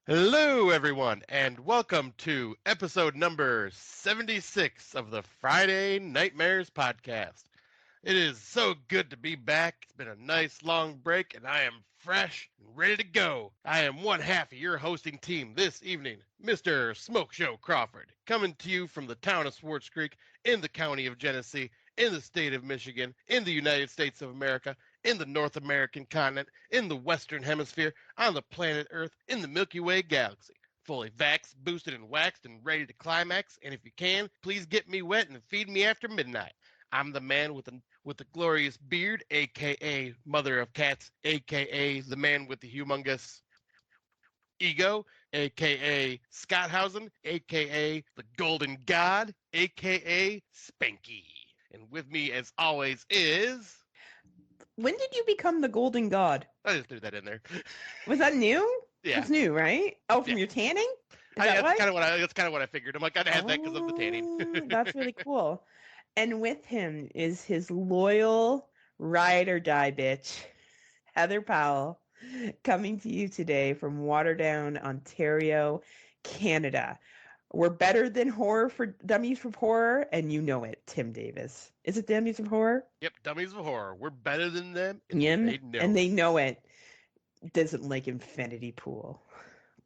Hello, everyone, and welcome to episode number 76 of the Friday Nightmares podcast. It is so good to be back. It's been a nice long break, and I am fresh and ready to go. I am one half of your hosting team this evening, Mr. Smokeshow Crawford, coming to you from the town of Swartz Creek in the county of Genesee, in the state of Michigan, in the United States of America, in the North American continent, in the Western Hemisphere, on the planet Earth, in the Milky Way galaxy. Fully vaxxed, boosted, and waxed, and ready to climax. And if you can, please get me wet and feed me after midnight. I'm the man with the glorious beard, aka Mother of Cats, aka the man with the humongous ego, aka Scotthausen, aka the Golden God, aka Spanky. And with me, as always, is. When did you become the Golden God? I just threw that in there. Was that new? Yeah. It's new, right? Oh, from your tanning? That's kind of what I figured. I'm like, I'd add that because of the tanning. That's really cool. And with him is his loyal ride or die bitch, Heather Powell, coming to you today from Waterdown, Ontario, Canada. We're better than horror for Dummies for Horror, and you know it, Tim Davis. Is it Dummies of Horror? Yep, Dummies of Horror. We're better than them, and they know it. Doesn't like Infinity Pool.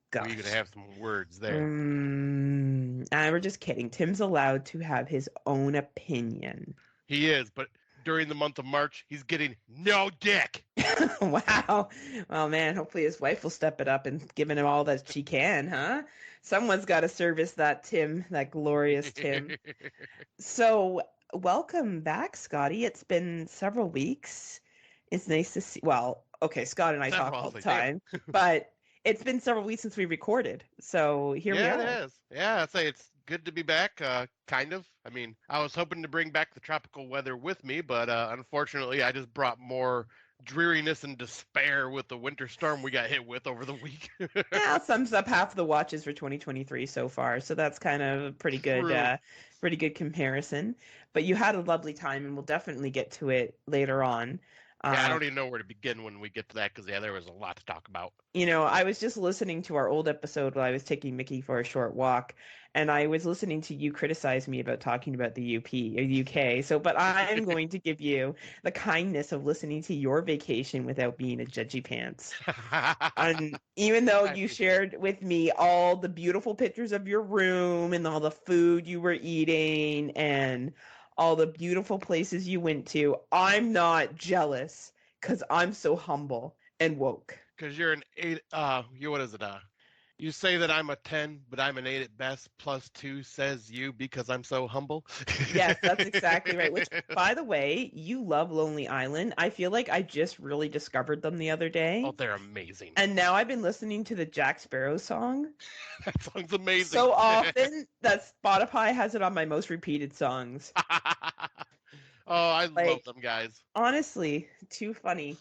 Gosh. We're going to have some words there. We're just kidding. Tim's allowed to have his own opinion. He is, but during the month of March, he's getting no dick. Wow. Well, man, hopefully his wife will step it up and give him all that she can, huh? Someone's got to service that Tim, that glorious Tim. So, welcome back, Scotty. It's been several weeks. It's nice to see. Well, okay, Scott and I talk all the time, but it's been several weeks since we recorded. So here we are. Yeah, it is. Yeah, I'd say it's good to be back, kind of. I mean, I was hoping to bring back the tropical weather with me, but unfortunately, I just brought more dreariness and despair with the winter storm we got hit with over the week. Yeah, sums up half the watches for 2023 so far, so that's kind of a pretty good comparison. But you had a lovely time, and we'll definitely get to it later on. Yeah, I don't even know where to begin when we get to that because, yeah, there was a lot to talk about. You know, I was just listening to our old episode while I was taking Mickey for a short walk, and I was listening to you criticize me about talking about the UK. So, but I'm going to give you the kindness of listening to your vacation without being a judgy pants. And even though you shared with me all the beautiful pictures of your room and all the food you were eating and all the beautiful places you went to, I'm not jealous because I'm so humble and woke. Because you're an 8, what is it? You say that I'm a 10, but I'm an 8 at best, plus 2 says you because I'm so humble. Yes, that's exactly right. Which, by the way, you love Lonely Island. I feel like I just really discovered them the other day. Oh, they're amazing. And now I've been listening to the Jack Sparrow song. That song's amazing. So often that Spotify has it on my most repeated songs. Oh, I love them guys. Honestly, too funny.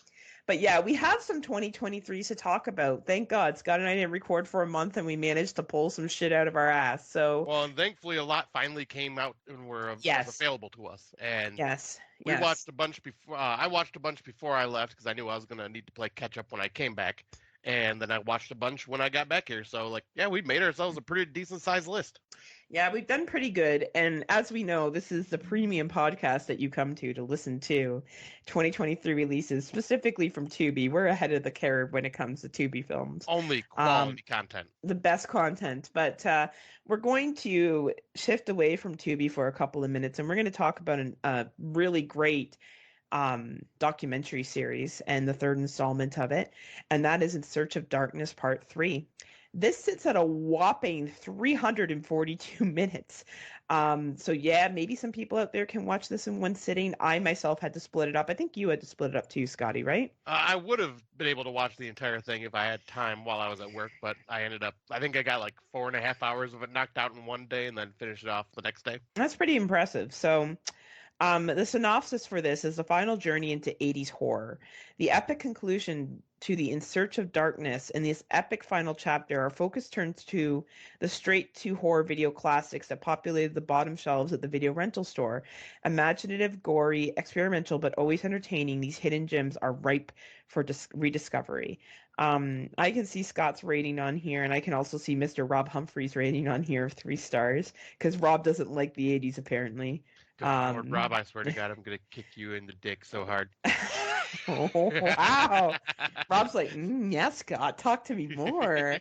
But yeah, we have some 2023s to talk about. Thank God. Scott and I didn't record for a month and we managed to pull some shit out of our ass. So well, and thankfully a lot finally came out and were available to us. And we watched a bunch before. I watched a bunch before I left because I knew I was going to need to play catch up when I came back. And then I watched a bunch when I got back here. So, like, yeah, we made ourselves a pretty decent-sized list. Yeah, we've done pretty good. And as we know, this is the premium podcast that you come to listen to 2023 releases, specifically from Tubi. We're ahead of the curve when it comes to Tubi films. Only quality content. The best content. But we're going to shift away from Tubi for a couple of minutes, and we're going to talk about a really great documentary series and the third installment of it, and that is In Search of Darkness Part 3. This sits at a whopping 342 minutes. So yeah, maybe some people out there can watch this in one sitting. I myself had to split it up. I think you had to split it up too, Scotty, right? I would have been able to watch the entire thing if I had time while I was at work, but I think I got like 4.5 hours of it knocked out in one day and then finished it off the next day. That's pretty impressive. So the synopsis for this is the final journey into 80s horror. The epic conclusion to the In Search of Darkness and this epic final chapter, our focus turns to the straight-to horror video classics that populated the bottom shelves at the video rental store. Imaginative, gory, experimental, but always entertaining, these hidden gems are ripe for rediscovery. I can see Scott's rating on here, and I can also see Mr. Rob Humphrey's rating on here of 3 stars because Rob doesn't like the 80s apparently. Good Lord, Rob, I swear to God, I'm gonna kick you in the dick so hard. Oh, wow. Rob's like, yeah, Scott, talk to me more.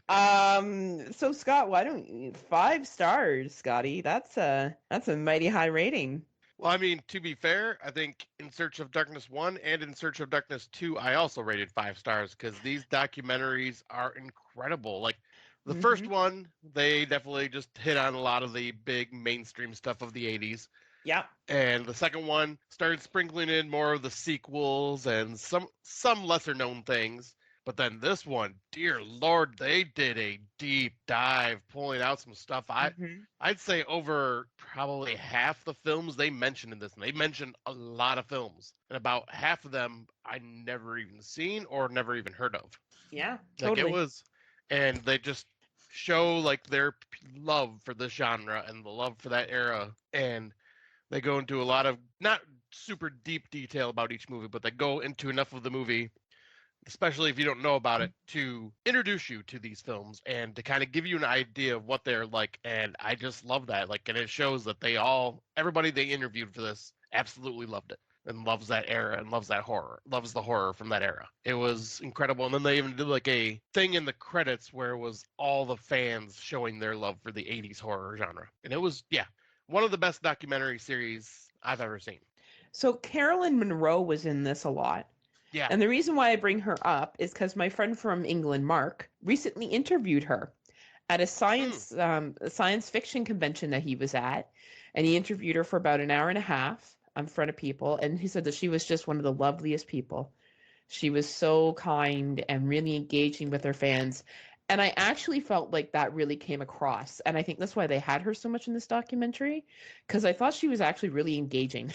So Scott, why don't you 5 stars, Scotty? That's a mighty high rating. Well, I mean, to be fair, I think In Search of Darkness 1 and In Search of Darkness 2, I also rated 5 stars because these documentaries are incredible. Like, the first Mm-hmm. one, they definitely just hit on a lot of the big mainstream stuff of the 80s. Yep. And the second one started sprinkling in more of the sequels and some lesser known things. But then this one, dear Lord, they did a deep dive, pulling out some stuff. Mm-hmm. I'd say over probably half the films they mentioned in this. And they mentioned a lot of films, and about half of them I never even seen or never even heard of. Yeah, Like it totally. was, and they just show like their love for this genre and the love for that era, and they go into a lot of not super deep detail about each movie, but they go into enough of the movie, especially if you don't know about it, to introduce you to these films and to kind of give you an idea of what they're like. And I just love that. Like, and it shows that everybody they interviewed for this absolutely loved it and loves that era and loves that horror, loves the horror from that era. It was incredible. And then they even did like a thing in the credits where it was all the fans showing their love for the 80s horror genre. And it was, yeah, one of the best documentary series I've ever seen. So Carolyn Monroe was in this a lot. Yeah. And the reason why I bring her up is because my friend from England, Mark, recently interviewed her at a science fiction convention that he was at, and he interviewed her for about an hour and a half in front of people, and he said that she was just one of the loveliest people. She was so kind and really engaging with her fans. And I actually felt like that really came across. And I think that's why they had her so much in this documentary, because I thought she was actually really engaging.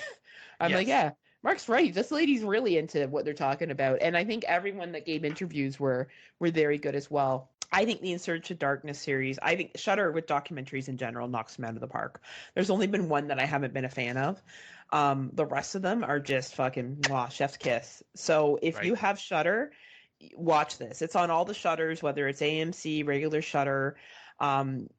I'm like, Yes. yeah, Mark's right. This lady's really into what they're talking about. And I think everyone that gave interviews were very good as well. I think the In Search of Darkness series, I think Shudder with documentaries in general knocks them out of the park. There's only been one that I haven't been a fan of. The rest of them are just fucking mwah, chef's kiss. So if Right. you have Shudder, watch this. It's on all the Shutters, whether it's AMC, regular Shudder, um,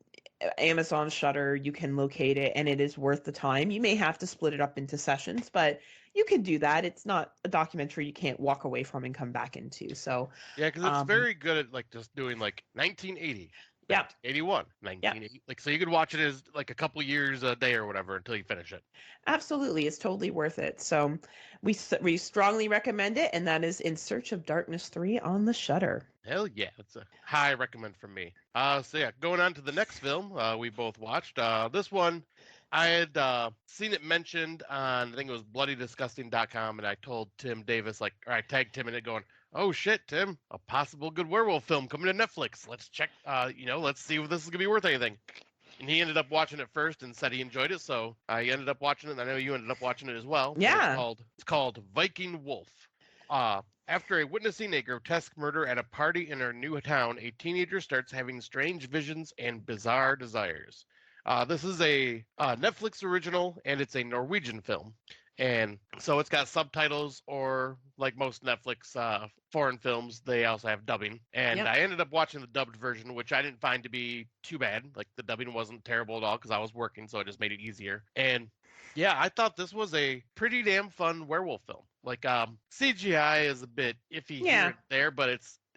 Amazon Shutter. You can locate it, and it is worth the time. You may have to split it up into sessions, but you can do that. It's not a documentary you can't walk away from and come back into. So, Yeah, because it's um, very good at like just doing like 1980, yeah, 1981, yeah. 1980. Like, so you could watch it as like a couple years a day or whatever until you finish it. Absolutely, it's totally worth it. So we strongly recommend it, and that is In Search of Darkness 3 on the Shutter. Hell yeah, it's a high recommend from me. So yeah, going on to the next film we both watched. This one I had seen it mentioned on I think it was bloodydisgusting.com, and I told Tim Davis like, or I tagged Tim in it going, "Oh shit, Tim, a possible good werewolf film coming to Netflix. Let's check. Let's see if this is gonna be worth anything." And he ended up watching it first and said he enjoyed it, so I ended up watching it. And I know you ended up watching it as well. And Yeah. it's called Viking Wolf. After witnessing a grotesque murder at a party in her new town, a teenager starts having strange visions and bizarre desires. This is a Netflix original, and it's a Norwegian film. And so it's got subtitles, or like most Netflix foreign films, they also have dubbing. And Yep. I ended up watching the dubbed version, which I didn't find to be too bad. Like the dubbing wasn't terrible at all because I was working, so it just made it easier. And yeah, I thought this was a pretty damn fun werewolf film. Like CGI is a bit iffy here Yeah. and there, but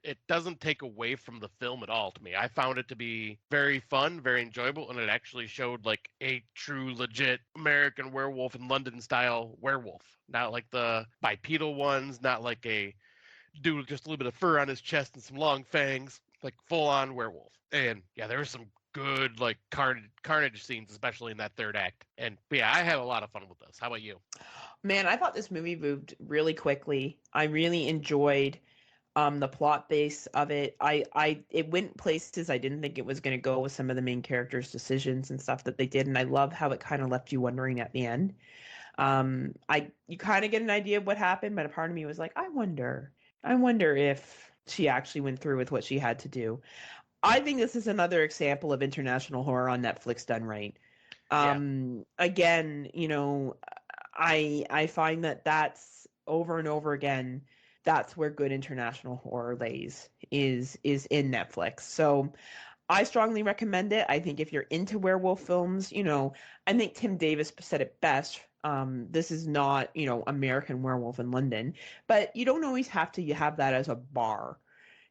it doesn't take away from the film at all to me. I found it to be very fun, very enjoyable, and it actually showed like a true, legit American werewolf in London style werewolf. Not like the bipedal ones, not like a dude with just a little bit of fur on his chest and some long fangs, like full on werewolf. And yeah, there was some good like carnage scenes, especially in that third act. And yeah, I had a lot of fun with this. How about you? Man, I thought this movie moved really quickly. I really enjoyed the plot base of it. It went places I didn't think it was going to go with some of the main characters' decisions and stuff that they did, and I love how it kind of left you wondering at the end. I you kind of get an idea of what happened, but a part of me was like, I wonder if she actually went through with what she had to do. I think this is another example of international horror on Netflix done right. Yeah. Again, I find that that's over and over again that's where good international horror lays, is in Netflix. So I strongly recommend it. I think if you're into werewolf films, I think Tim Davis said it best. This is not, American Werewolf in London, but you don't always have to have that as a bar.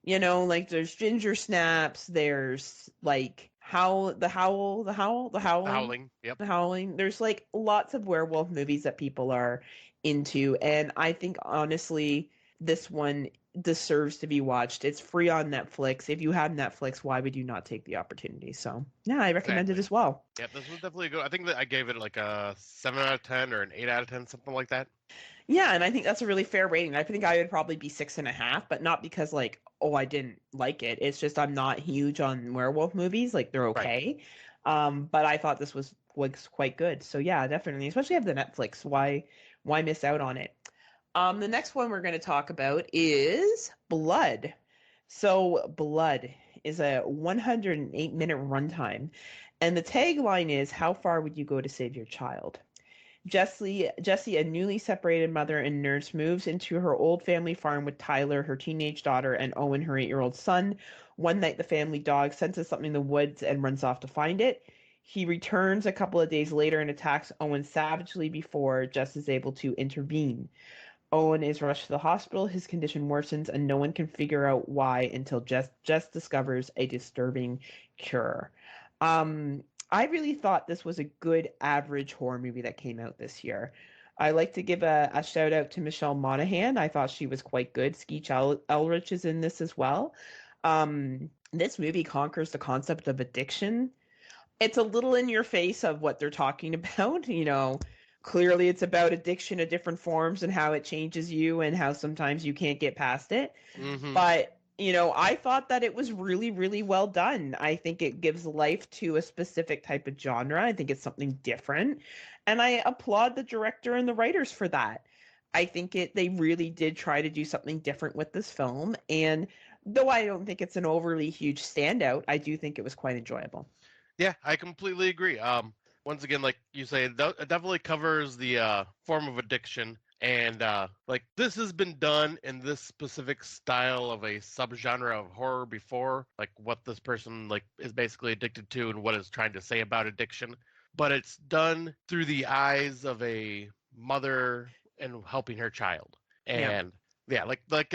Like there's Ginger Snaps, there's like The Howling. Yep. the Howling. There's like lots of werewolf movies that people are into, and I think honestly, this one deserves to be watched. It's free on Netflix. If you have Netflix, why would you not take the opportunity? So yeah, I recommend it Exactly. as well. Yep, this was definitely good. I think that I gave it like a 7 out of 10 or an 8 out of 10, something like that. Yeah, and I think that's a really fair rating. I think I would probably be 6.5, but not because like, oh, I didn't like it. It's just I'm not huge on werewolf movies. Like they're Right. okay. But I thought this was quite good. So yeah, definitely. Especially have the Netflix. Why miss out on it? The next one we're going to talk about is Blood. So Blood is a 108-minute runtime, and the tagline is, "How far would you go to save your child?" Jessie, a newly separated mother and nurse, moves into her old family farm with Tyler, her teenage daughter, and Owen, her 8-year-old son. One night, the family dog senses something in the woods and runs off to find it. He returns a couple of days later and attacks Owen savagely before Jess is able to intervene. Owen is rushed to the hospital. His condition worsens, and no one can figure out why until Jess discovers a disturbing cure. Um, I really thought this was a good average horror movie that came out this year. I like to give a shout out to Michelle Monaghan. I thought she was quite good. Skeech Elrich is in this as well. This movie conquers the concept of addiction. It's a little in your face of what they're talking about. Clearly it's about addiction of different forms and how it changes you and how sometimes you can't get past it. Mm-hmm. But I thought that it was really, really well done. I think it gives life to a specific type of genre. I think it's something different. And I applaud the director and the writers for that. I think they really did try to do something different with this film. And though I don't think it's an overly huge standout, I do think it was quite enjoyable. Yeah, I completely agree. Once again, like you say, it definitely covers the form of addiction, and like this has been done in this specific style of a subgenre of horror before, like what this person like is basically addicted to and what it's trying to say about addiction. But it's done through the eyes of a mother and helping her child, Yeah. and yeah, like the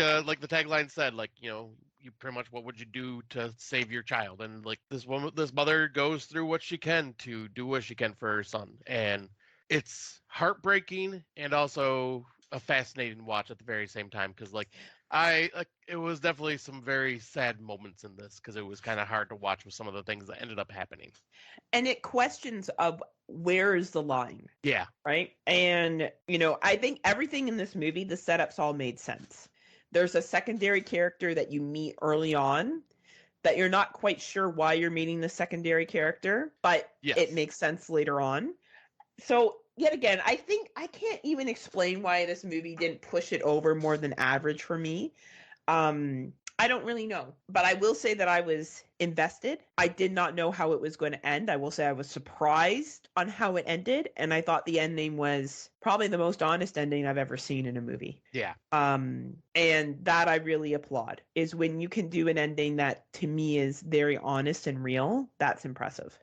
tagline said, like you pretty much what would you do to save your child, and like this mother goes through what she can to do what she can for her son, and it's heartbreaking and also a fascinating watch at the very same time, because it was definitely some very sad moments in this, because it was kind of hard to watch with some of the things that ended up happening. And it questions of where is the line, Yeah. right? And I think everything in this movie, the setups all made sense. There's a secondary character that you meet early on that you're not quite sure why you're meeting the secondary character, but Yes. it makes sense later on. So yet again, I think I can't even explain why this movie didn't push it over more than average for me. I don't really know, but I will say that I was invested. I did not know how it was going to end. I will say I was surprised on how it ended, and I thought the ending was probably the most honest ending I've ever seen in a movie. Yeah. And that I really applaud, is when you can do an ending that to me is very honest and real. That's impressive.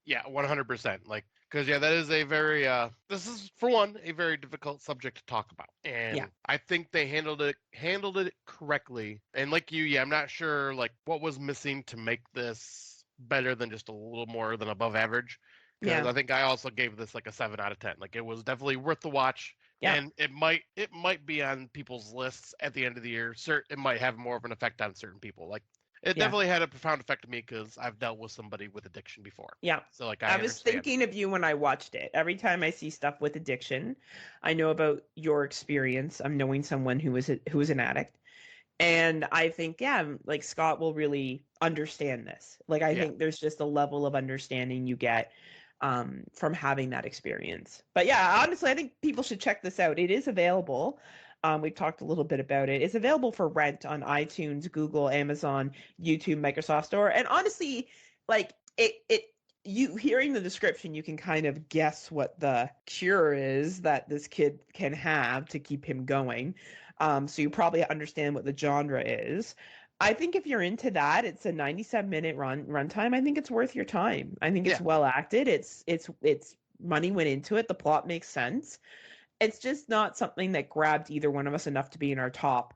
Yeah, 100%. Like, because yeah, that is a very this is for one a very difficult subject to talk about, and Yeah. I think they handled it correctly. And like you, yeah, I'm not sure like what was missing to make this better than just a little more than above average. Because Yeah. I think I also gave this like a 7 out of 10. Like it was definitely worth the watch. Yeah. And it might be on people's lists at the end of the year. It might have more of an effect on certain people. Like it Yeah. definitely had a profound effect on me because I've dealt with somebody with addiction before. Yeah. So like I I was understand. thinking of you when I watched it. Every time I see stuff with addiction, I know about your experience. I'm knowing someone who was an addict. And I think, yeah, like Scott will really understand this. Like I Yeah. think there's just a level of understanding you get from having that experience. But yeah, honestly, I think people should check this out. It is available. We've talked a little bit about it. It's available for rent on iTunes, Google, Amazon, YouTube, Microsoft Store. And honestly, like you hearing the description, you can kind of guess what the cure is that this kid can have to keep him going. So you probably understand what the genre is. I think if you're into that, it's a 97-minute runtime. I think it's worth your time. I think it's Yeah, well acted. It's money went into it. The plot makes sense. It's just not something that grabbed either one of us enough to be in our top,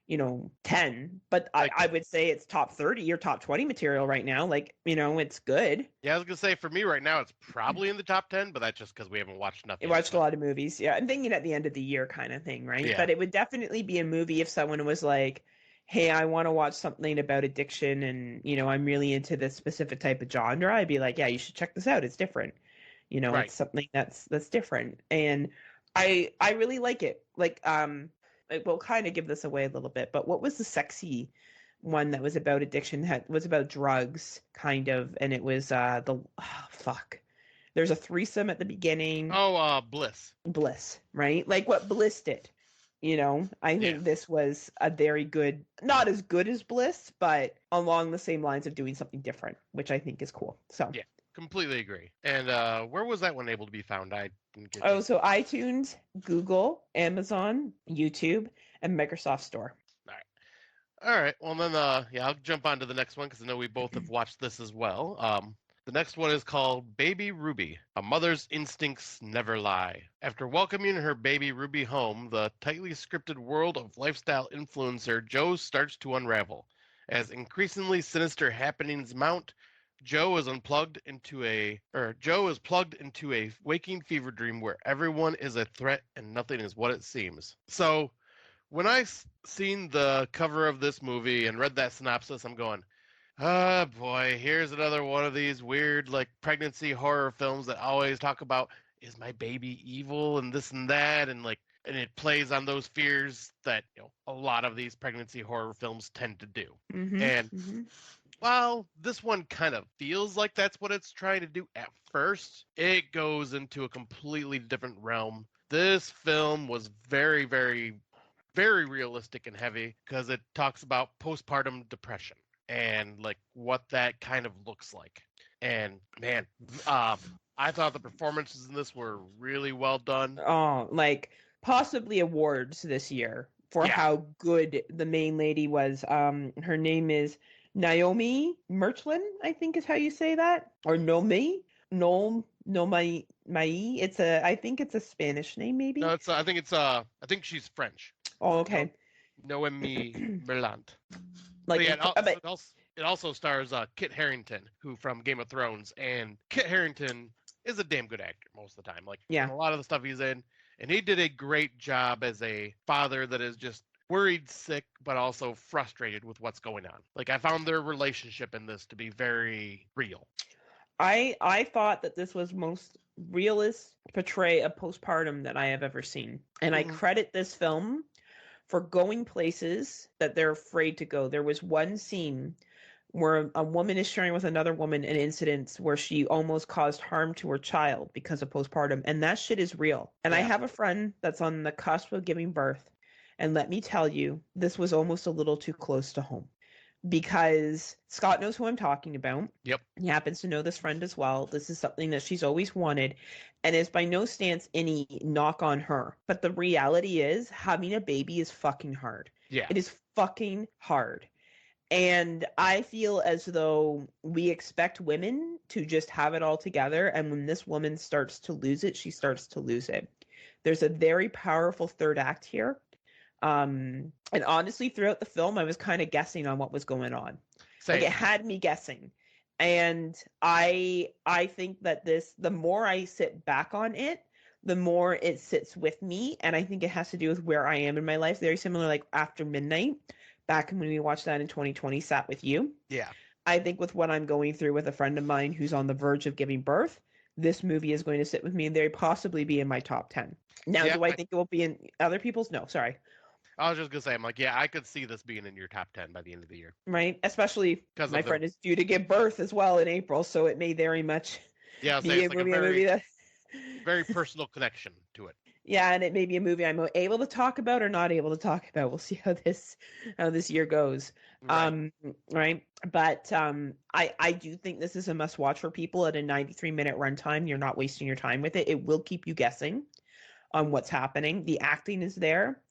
10. But like I would say it's top 30 or top 20 material right now. Like, it's good. yeah, I was gonna say for me right now it's probably in the top 10, but that's just because we haven't watched enough I yet. watched a But lot of movies. Yeah, I'm thinking at the end of the year kind of thing, right? yeah, But it would definitely be a movie if someone was like, "Hey, I want to watch something about addiction and, I'm really into this specific type of genre." I'd be like, "Yeah, you should check this out. It's different." right. It's something that's different. And I really like it. Like we'll kind of give this away a little bit, but what was the sexy one that was about addiction that was about drugs kind of, and it was fuck. There's a threesome at the beginning. Oh, Bliss. Bliss, right? Like what Bliss did. I Yeah, think this was a very good, not as good as Bliss, but along the same lines of doing something different, which I think is cool. So, yeah, completely agree. And where was that one able to be found? I didn't get oh, you. so iTunes, Google, Amazon, YouTube, and Microsoft Store. All right. All right. Well, then, yeah, I'll jump on to the next one because I know we both have watched this as well. The next one is called Baby Ruby. A mother's instincts never lie. After welcoming her baby Ruby home, the tightly scripted world of lifestyle influencer Joe starts to unravel. As increasingly sinister happenings mount, Joe is plugged into a waking fever dream where everyone is a threat and nothing is what it seems. So, when I seen the cover of this movie and read that synopsis, I'm going, oh boy, here's another one of these weird like pregnancy horror films that always talk about is my baby evil and this and that and it plays on those fears that a lot of these pregnancy horror films tend to do. Mm-hmm. And Mm-hmm. while this one kind of feels like that's what it's trying to do at first, it goes into a completely different realm. This film was very, very, very realistic and heavy because it talks about postpartum depression and like what that kind of looks like. And man, I thought the performances in this were really well done. Oh, like possibly awards this year for Yeah, how good the main lady was. Her name is Naomi Merchland, I think is how you say that, or Nomi, no Mai. I think it's a Spanish name, no, maybe. I think she's French. Oh, No, okay. Noemi Merlant. But Like, yeah, but it also stars Kit Harington, who from Game of Thrones, and Kit Harington is a damn good actor most of the time. Like in yeah, a lot of the stuff he's in, and he did a great job as a father that is just worried, sick, but also frustrated with what's going on. Like I found their relationship in this to be very real. I thought that this was most realist portray of postpartum that I have ever seen, and I Mm-hmm. credit this film for going places that they're afraid to go. There was one scene where a woman is sharing with another woman an incident where she almost caused harm to her child because of postpartum, and that shit is real. And I Yeah. have a friend that's on the cusp of giving birth, and let me tell you, this was almost a little too close to home because Scott knows who I'm talking about. Yep. He happens to know this friend as well. This is something that she's always wanted and is by no stance any knock on her. But the reality is, having a baby is fucking hard. Yeah. It is fucking hard. And I feel as though we expect women to just have it all together. And when this woman starts to lose it, she starts to lose it. There's a very powerful third act here. And honestly, throughout the film, I was kind of guessing on what was going on. Same. Like it had me guessing. And I think that the more I sit back on it, the more it sits with me. And I think it has to do with where I am in my life. Very similar, like After Midnight, back when we watched that in 2020, sat with you. Yeah. I think with what I'm going through with a friend of mine who's on the verge of giving birth, this movie is going to sit with me and very possibly be in my top 10. Now, Yeah. do I think it will be in other people's? No, sorry. I was just gonna say, I'm like, yeah, I could see this being in your top 10 by the end of the year Right? Especially because my of the friend is due to give birth as well in April, so it may very much yeah. I'll say be it's like a movie that very personal connection to it. yeah, and it may be a movie I'm able to talk about or not able to talk about. We'll see how this year goes. Right. Right. But I do think this is a must watch for people at a 93-minute runtime. You're not wasting your time with it. It will keep you guessing on what's happening. The acting is there.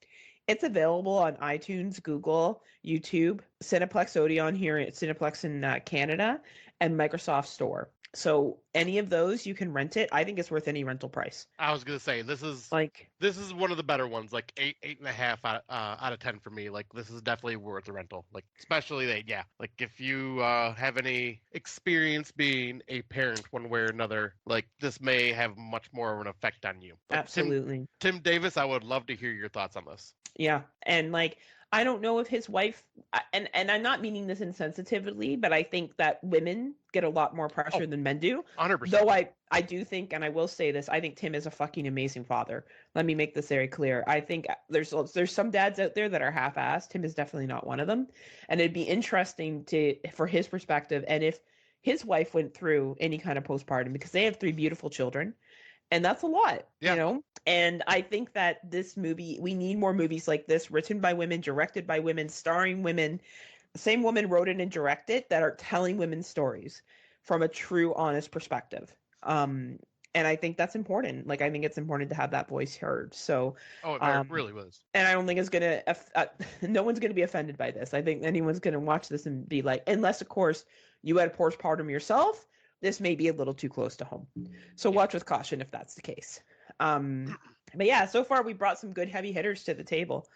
It's available on iTunes, Google, YouTube, Cineplex Odeon here at Cineplex in Canada, and Microsoft Store. So any of those, you can rent it. I think it's worth any rental price. I was gonna say this is Like, one of the better ones, like 8.5 out of 10 for me. Like this is definitely worth a rental. Like especially yeah. Like if you have any experience being a parent one way or another, like this may have much more of an effect on you. But absolutely. Tim Davis, I would love to hear your thoughts on this. Yeah. And like, I don't know if his wife, and I'm not meaning this insensitively, but I think that women get a lot more pressure than men do. 100%. Though I do think, and I will say this, I think Tim is a fucking amazing father. Let me make this very clear. I think there's some dads out there that are half-assed. Tim is definitely not one of them. And it'd be interesting for his perspective, and if his wife went through any kind of postpartum, because they have 3 beautiful children, and that's a lot, Yeah. you know. And I think that this movie, we need more movies like this, written by women, directed by women, starring women. The same woman wrote it and directed, that are telling women's stories from a true, honest perspective. And I think that's important. Like, I think it's important to have that voice heard. So, it really was. And I don't think it's gonna. No one's gonna be offended by this. I think anyone's gonna watch this and be like, unless of course you had a postpartum yourself, this may be a little too close to home. So watch with caution if that's the case. But yeah, so far we brought some good heavy hitters to the table,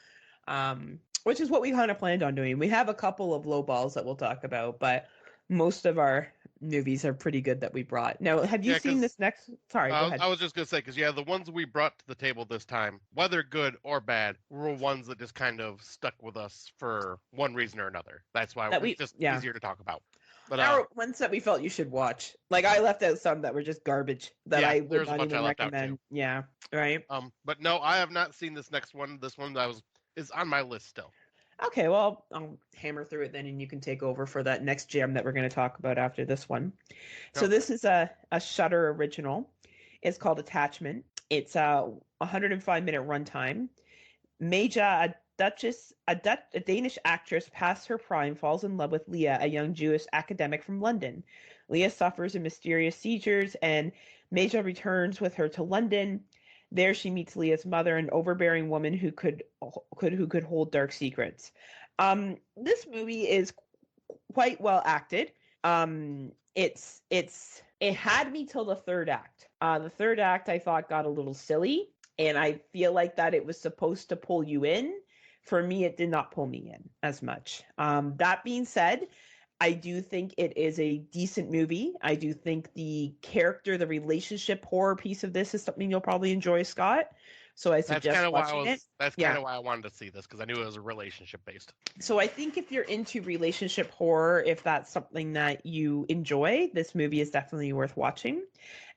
which is what we kind of planned on doing. We have a couple of low balls that we'll talk about, but most of our movies are pretty good that we brought. Now, have you seen this next? Sorry, go ahead. I was just gonna say, because the ones we brought to the table this time, whether good or bad, were ones that just kind of stuck with us for one reason or another. That's why it's just easier to talk about. But our ones that we felt you should watch. Like, I left out some that were just garbage that I would not even recommend. Yeah, right. But no, I have not seen this next one. This one is on my list still. Okay, well, I'll hammer through it then, and you can take over for that next gem that we're going to talk about after this one. So this is a Shudder original. It's called Attachment. It's a 105-minute runtime. Maja, a Danish actress past her prime, falls in love with Leah, a young Jewish academic from London. Leah suffers a mysterious seizures, and Maja returns with her to London. There she meets Leah's mother, an overbearing woman who could hold dark secrets. This movie is quite well acted. It had me till the third act. The third act I thought got a little silly, and I feel like that it was supposed to pull you in. For me, it did not pull me in as much. That being said, I do think it is a decent movie. I do think the relationship horror piece of this is something you'll probably enjoy, Scott. So I suggest watching it. That's kind of why I wanted to see this, because I knew it was relationship based. So I think if you're into relationship horror, if that's something that you enjoy, this movie is definitely worth watching.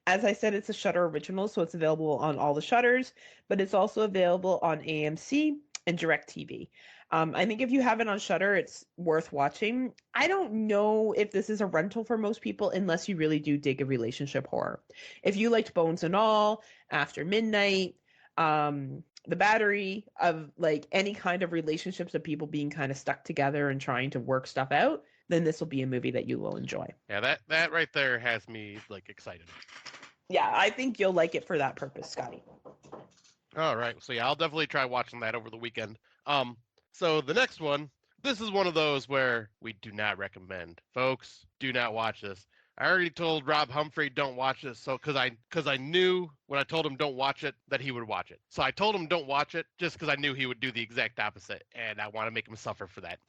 As I said, it's a Shudder original, so it's available on all the Shutters, but it's also available on AMC and DirecTV. I think if you have it on Shudder, it's worth watching. I don't know if this is a rental for most people unless you really do dig a relationship horror. If you liked Bones and All, After Midnight, The Battery, of like any kind of relationships of people being kind of stuck together and trying to work stuff out, then this will be a movie that you will enjoy. Yeah, that right there has me like excited. Yeah, I think you'll like it for that purpose, Scotty. All right. So yeah, I'll definitely try watching that over the weekend. So the next one, this is one of those where we do not recommend. Folks, do not watch this. I already told Rob Humphrey don't watch this, so because I knew when I told him don't watch it that he would watch it. So I told him don't watch it just because I knew he would do the exact opposite, and I want to make him suffer for that.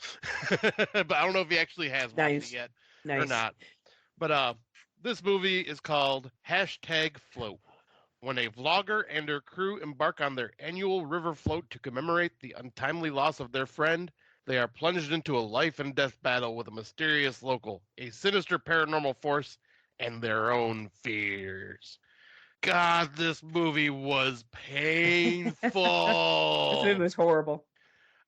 But I don't know if he actually has watched it yet or not. But this movie is called #Float. When a vlogger and her crew embark on their annual river float to commemorate the untimely loss of their friend, they are plunged into a life and death battle with a mysterious local, a sinister paranormal force, and their own fears. God, this movie was painful. This movie was horrible.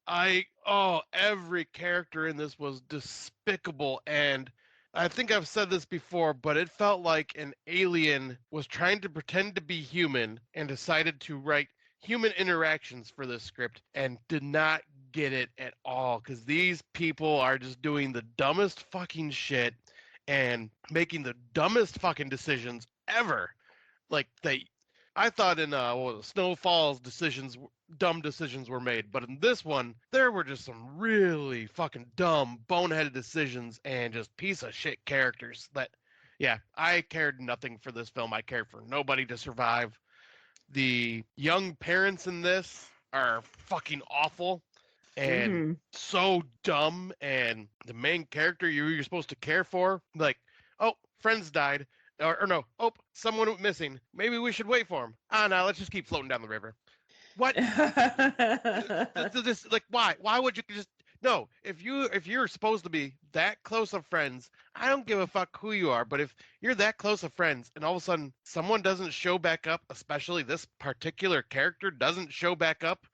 Every character in this was despicable, and I think I've said this before, but it felt like an alien was trying to pretend to be human and decided to write human interactions for this script and did not get it at all, because these people are just doing the dumbest fucking shit and making the dumbest fucking decisions ever. Like I thought in Snowfall's dumb decisions were made, but in this one, there were just some really fucking dumb, boneheaded decisions and just piece of shit characters that, yeah, I cared nothing for this film. I cared for nobody to survive. The young parents in this are fucking awful and Mm-hmm. so dumb, and the main character you're supposed to care for, like, oh, friends died, or no, oh, someone went missing. Maybe we should wait for him. Ah, no, let's just keep floating down the river. What? This, like, why? Why would you just no? If you're supposed to be that close of friends, I don't give a fuck who you are. But if you're that close of friends, and all of a sudden someone doesn't show back up, especially this particular character doesn't show back up,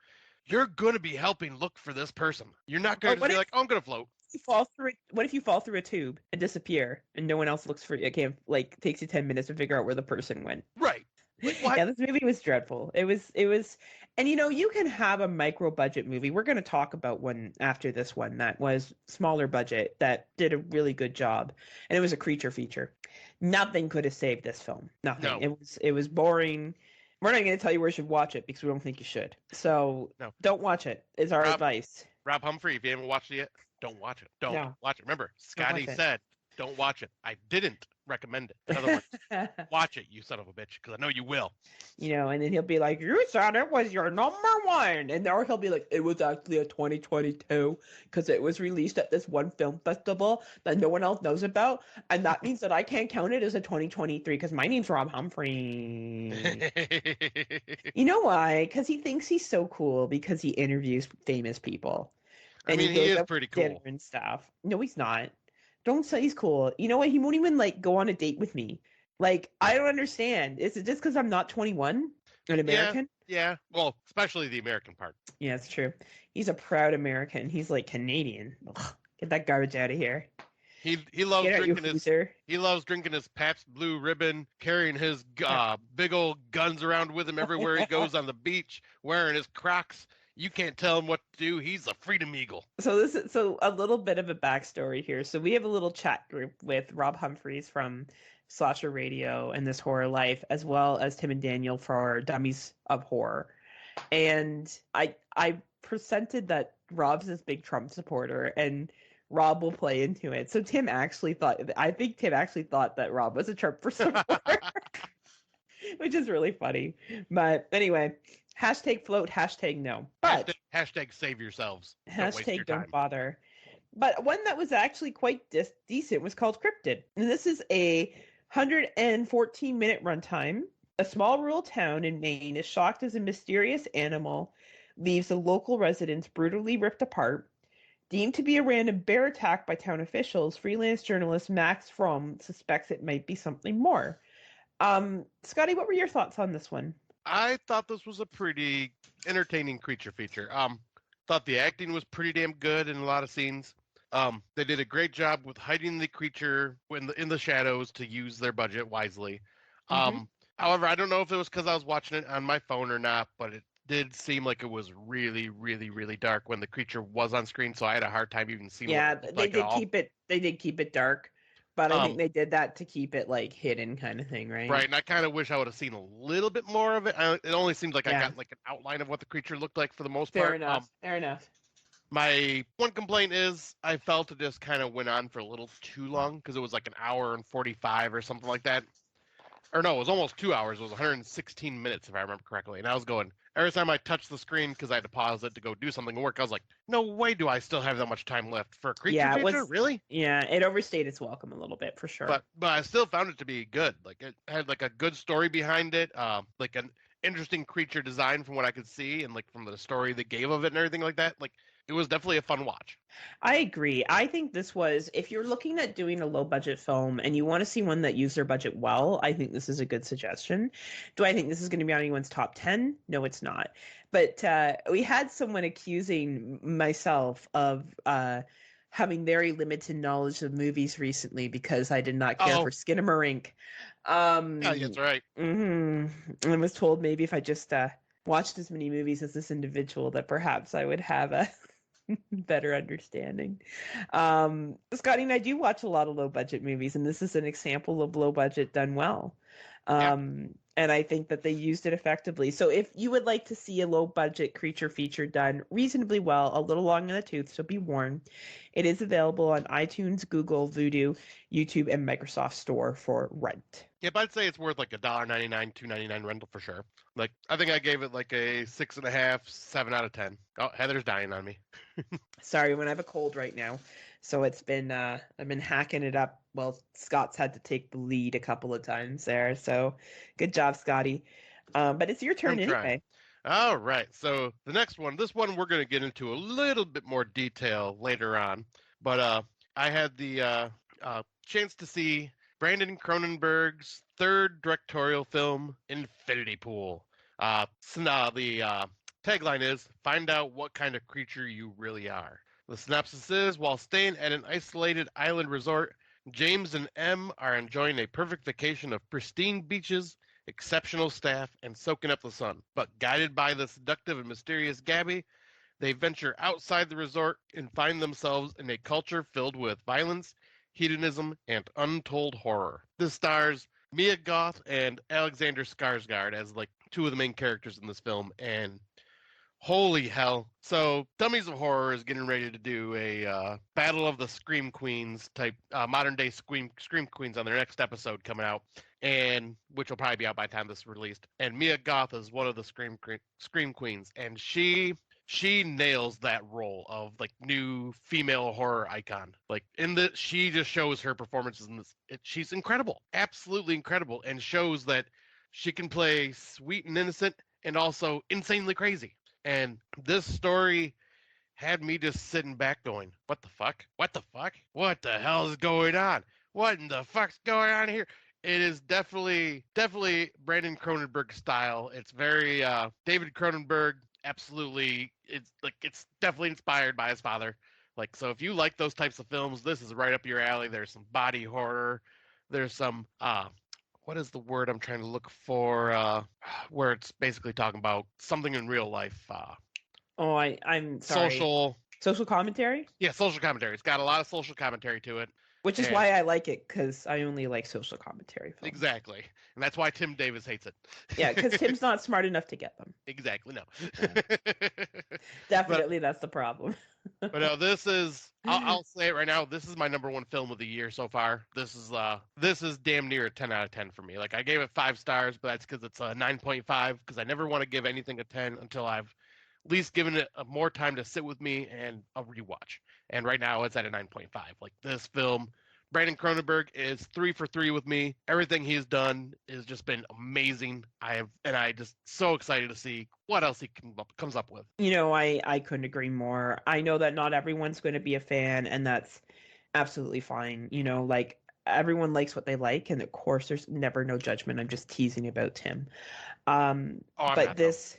you're gonna be helping look for this person. You're not gonna Or just what be if like, oh, I'm gonna float. you fall through? What if you fall through a tube and disappear, and no one else looks for you? Can't like takes you 10 minutes to figure out where the person went. Right. Like what? Yeah, this movie was dreadful. It was, and you can have a micro budget movie. We're going to talk about one after this one that was smaller budget that did a really good job, and it was a creature feature. Nothing could have saved this film. Nothing. No. It was boring. We're not going to tell you where you should watch it because we don't think you should. So No. don't watch it. Is our advice. Rob Humphrey, if you haven't watched it yet, don't watch it. Don't watch it. Remember, Scotty said, don't watch it. I didn't recommend it. In other words, watch it, you son of a bitch, because I know you will. And then he'll be like, you said it was your number one. And or he'll be like, it was actually a 2022 because it was released at this one film festival that no one else knows about. And that means that I can't count it as a 2023 because my name's Rob Humphrey. You know why? Because he thinks he's so cool because he interviews famous people. And he is pretty cool. And stuff. No, he's not. Don't say he's cool. You know what? He won't even go on a date with me. Like, I don't understand. Is it just because I'm not 21? An American? Yeah. Well, especially the American part. Yeah, it's true. He's a proud American. He's like Canadian. Ugh, get that garbage out of here. He loves drinking his Pabst Blue Ribbon, carrying his big old guns around with him everywhere he goes on the beach, wearing his Crocs. You can't tell him what to do. He's a freedom eagle. So a little bit of a backstory here. So we have a little chat group with Rob Humphreys from Slasher Radio and This Horror Life, as well as Tim and Daniel for Dummies of Horror. And I presented that Rob's this big Trump supporter, and Rob will play into it. So I think Tim actually thought that Rob was a Trump supporter, which is really funny. But anyway. Hashtag float, hashtag no. But hashtag save yourselves. Hashtag don't bother. But one that was actually quite decent was called Cryptid. And this is a 114-minute runtime. A small rural town in Maine is shocked as a mysterious animal leaves the local residents brutally ripped apart. Deemed to be a random bear attack by town officials, freelance journalist Max Fromm suspects it might be something more. Scotty, what were your thoughts on this one? I thought this was a pretty entertaining creature feature. Thought the acting was pretty damn good in a lot of scenes. They did a great job with hiding the creature in the shadows to use their budget wisely. However, I don't know if it was because I was watching it on my phone or not, but it did seem like it was really, really, really dark when the creature was on screen. So I had a hard time even seeing. Yeah, they did keep it dark. But I think they did that to keep it hidden kind of thing, right? Right, and I kind of wish I would have seen a little bit more of it. It only seems like I got an outline of what the creature looked like for the most part. Fair enough. My one complaint is I felt it just kind of went on for a little too long because it was like an hour and 45 or something like that. Or no, it was almost 2 hours. It was 116 minutes if I remember correctly. And I was going, every time I touched the screen because I had to pause it to go do something at work, I was like, no way do I still have that much time left for a creature feature? Really? Yeah, it overstayed its welcome a little bit for sure. But I still found it to be good. Like it had a good story behind it, like an interesting creature design from what I could see, and from the story they gave of it and everything like that. It was definitely a fun watch. I agree. I think this was, if you're looking at doing a low budget film and you want to see one that used their budget well, I think this is a good suggestion. Do I think this is going to be on anyone's top 10? No, it's not. But we had someone accusing myself of having very limited knowledge of movies recently because I did not care for Skinamarink. Yeah, that's right. And I was told maybe if I just watched as many movies as this individual that perhaps I would have a better understanding. Scotty and I do watch a lot of low budget movies, and this is an example of low budget done well. Yeah. And I think that they used it effectively. So if you would like to see a low budget creature feature done reasonably well, a little long in the tooth, so be warned, it is available on iTunes, Google, Vudu, YouTube, and Microsoft Store for rent. Yep, I'd say it's worth like $1.99, $2.99 rental for sure. Like I think I gave it like a 6.5, 7 out of 10. Oh, Heather's dying on me. Sorry, when I have a cold right now. So it's been I've been hacking it up. Well, Scott's had to take the lead a couple of times there. So good job, Scotty. But it's your I'm turn trying. anyway. All right. So the next one, this one we're going to get into a little bit more detail later on. But I had the chance to see Brandon Cronenberg's third directorial film, Infinity Pool. The tagline is "Find out what kind of creature you really are." The synopsis is: while staying at an isolated island resort, James and M are enjoying a perfect vacation of pristine beaches, exceptional staff, and soaking up the sun. But guided by the seductive and mysterious Gabby, they venture outside the resort and find themselves in a culture filled with violence, hedonism, and untold horror. This stars Mia Goth and Alexander Skarsgård as like two of the main characters in this film, and holy hell. So, Dummies of Horror is getting ready to do a Battle of the Scream Queens type, modern day Scream Queens on their next episode coming out, and which will probably be out by the time this is released. And Mia Goth is one of the Scream Queens, and she nails that role of like new female horror icon. Like in the, she just shows her performances in this. She's incredible, absolutely incredible, and shows that she can play sweet and innocent and also insanely crazy. And this story had me just sitting back going, what the fuck? What the fuck? What the hell is going on? What in the fuck's going on here? It is definitely Brandon Cronenberg style. It's very David Cronenberg. Absolutely, it's like it's definitely inspired by his father. Like, so if you like those types of films, this is right up your alley. There's some body horror. There's some what is the word I'm trying to look for? Where it's basically talking about something in real life. Oh, I'm sorry. Social, Social commentary? yeah, social commentary. It's got a lot of social commentary to it, Which is and why I like it, because I only like social commentary films. exactly, and that's why Tim Davis hates it. Yeah, because Tim's not smart enough to get them. Exactly, no. but Definitely, that's the problem. but no, this is. I'll say it right now. This is my number one film of the year so far. This is damn near a 10 out of 10 for me. Like I gave it 5 stars, but that's because it's a 9.5. Because I never want to give anything a 10 until I've at least given it more time to sit with me and a rewatch. And right now it's at a 9.5. Like this film, Brandon Cronenberg is 3 for 3 with me. Everything he's done has just been amazing. I just so excited to see what else he comes up with. You know, I couldn't agree more. I know that not everyone's going to be a fan, and that's absolutely fine. You know, like everyone likes what they like, and of course, there's never no judgment. I'm just teasing about Tim. Oh, I'm But not though. this,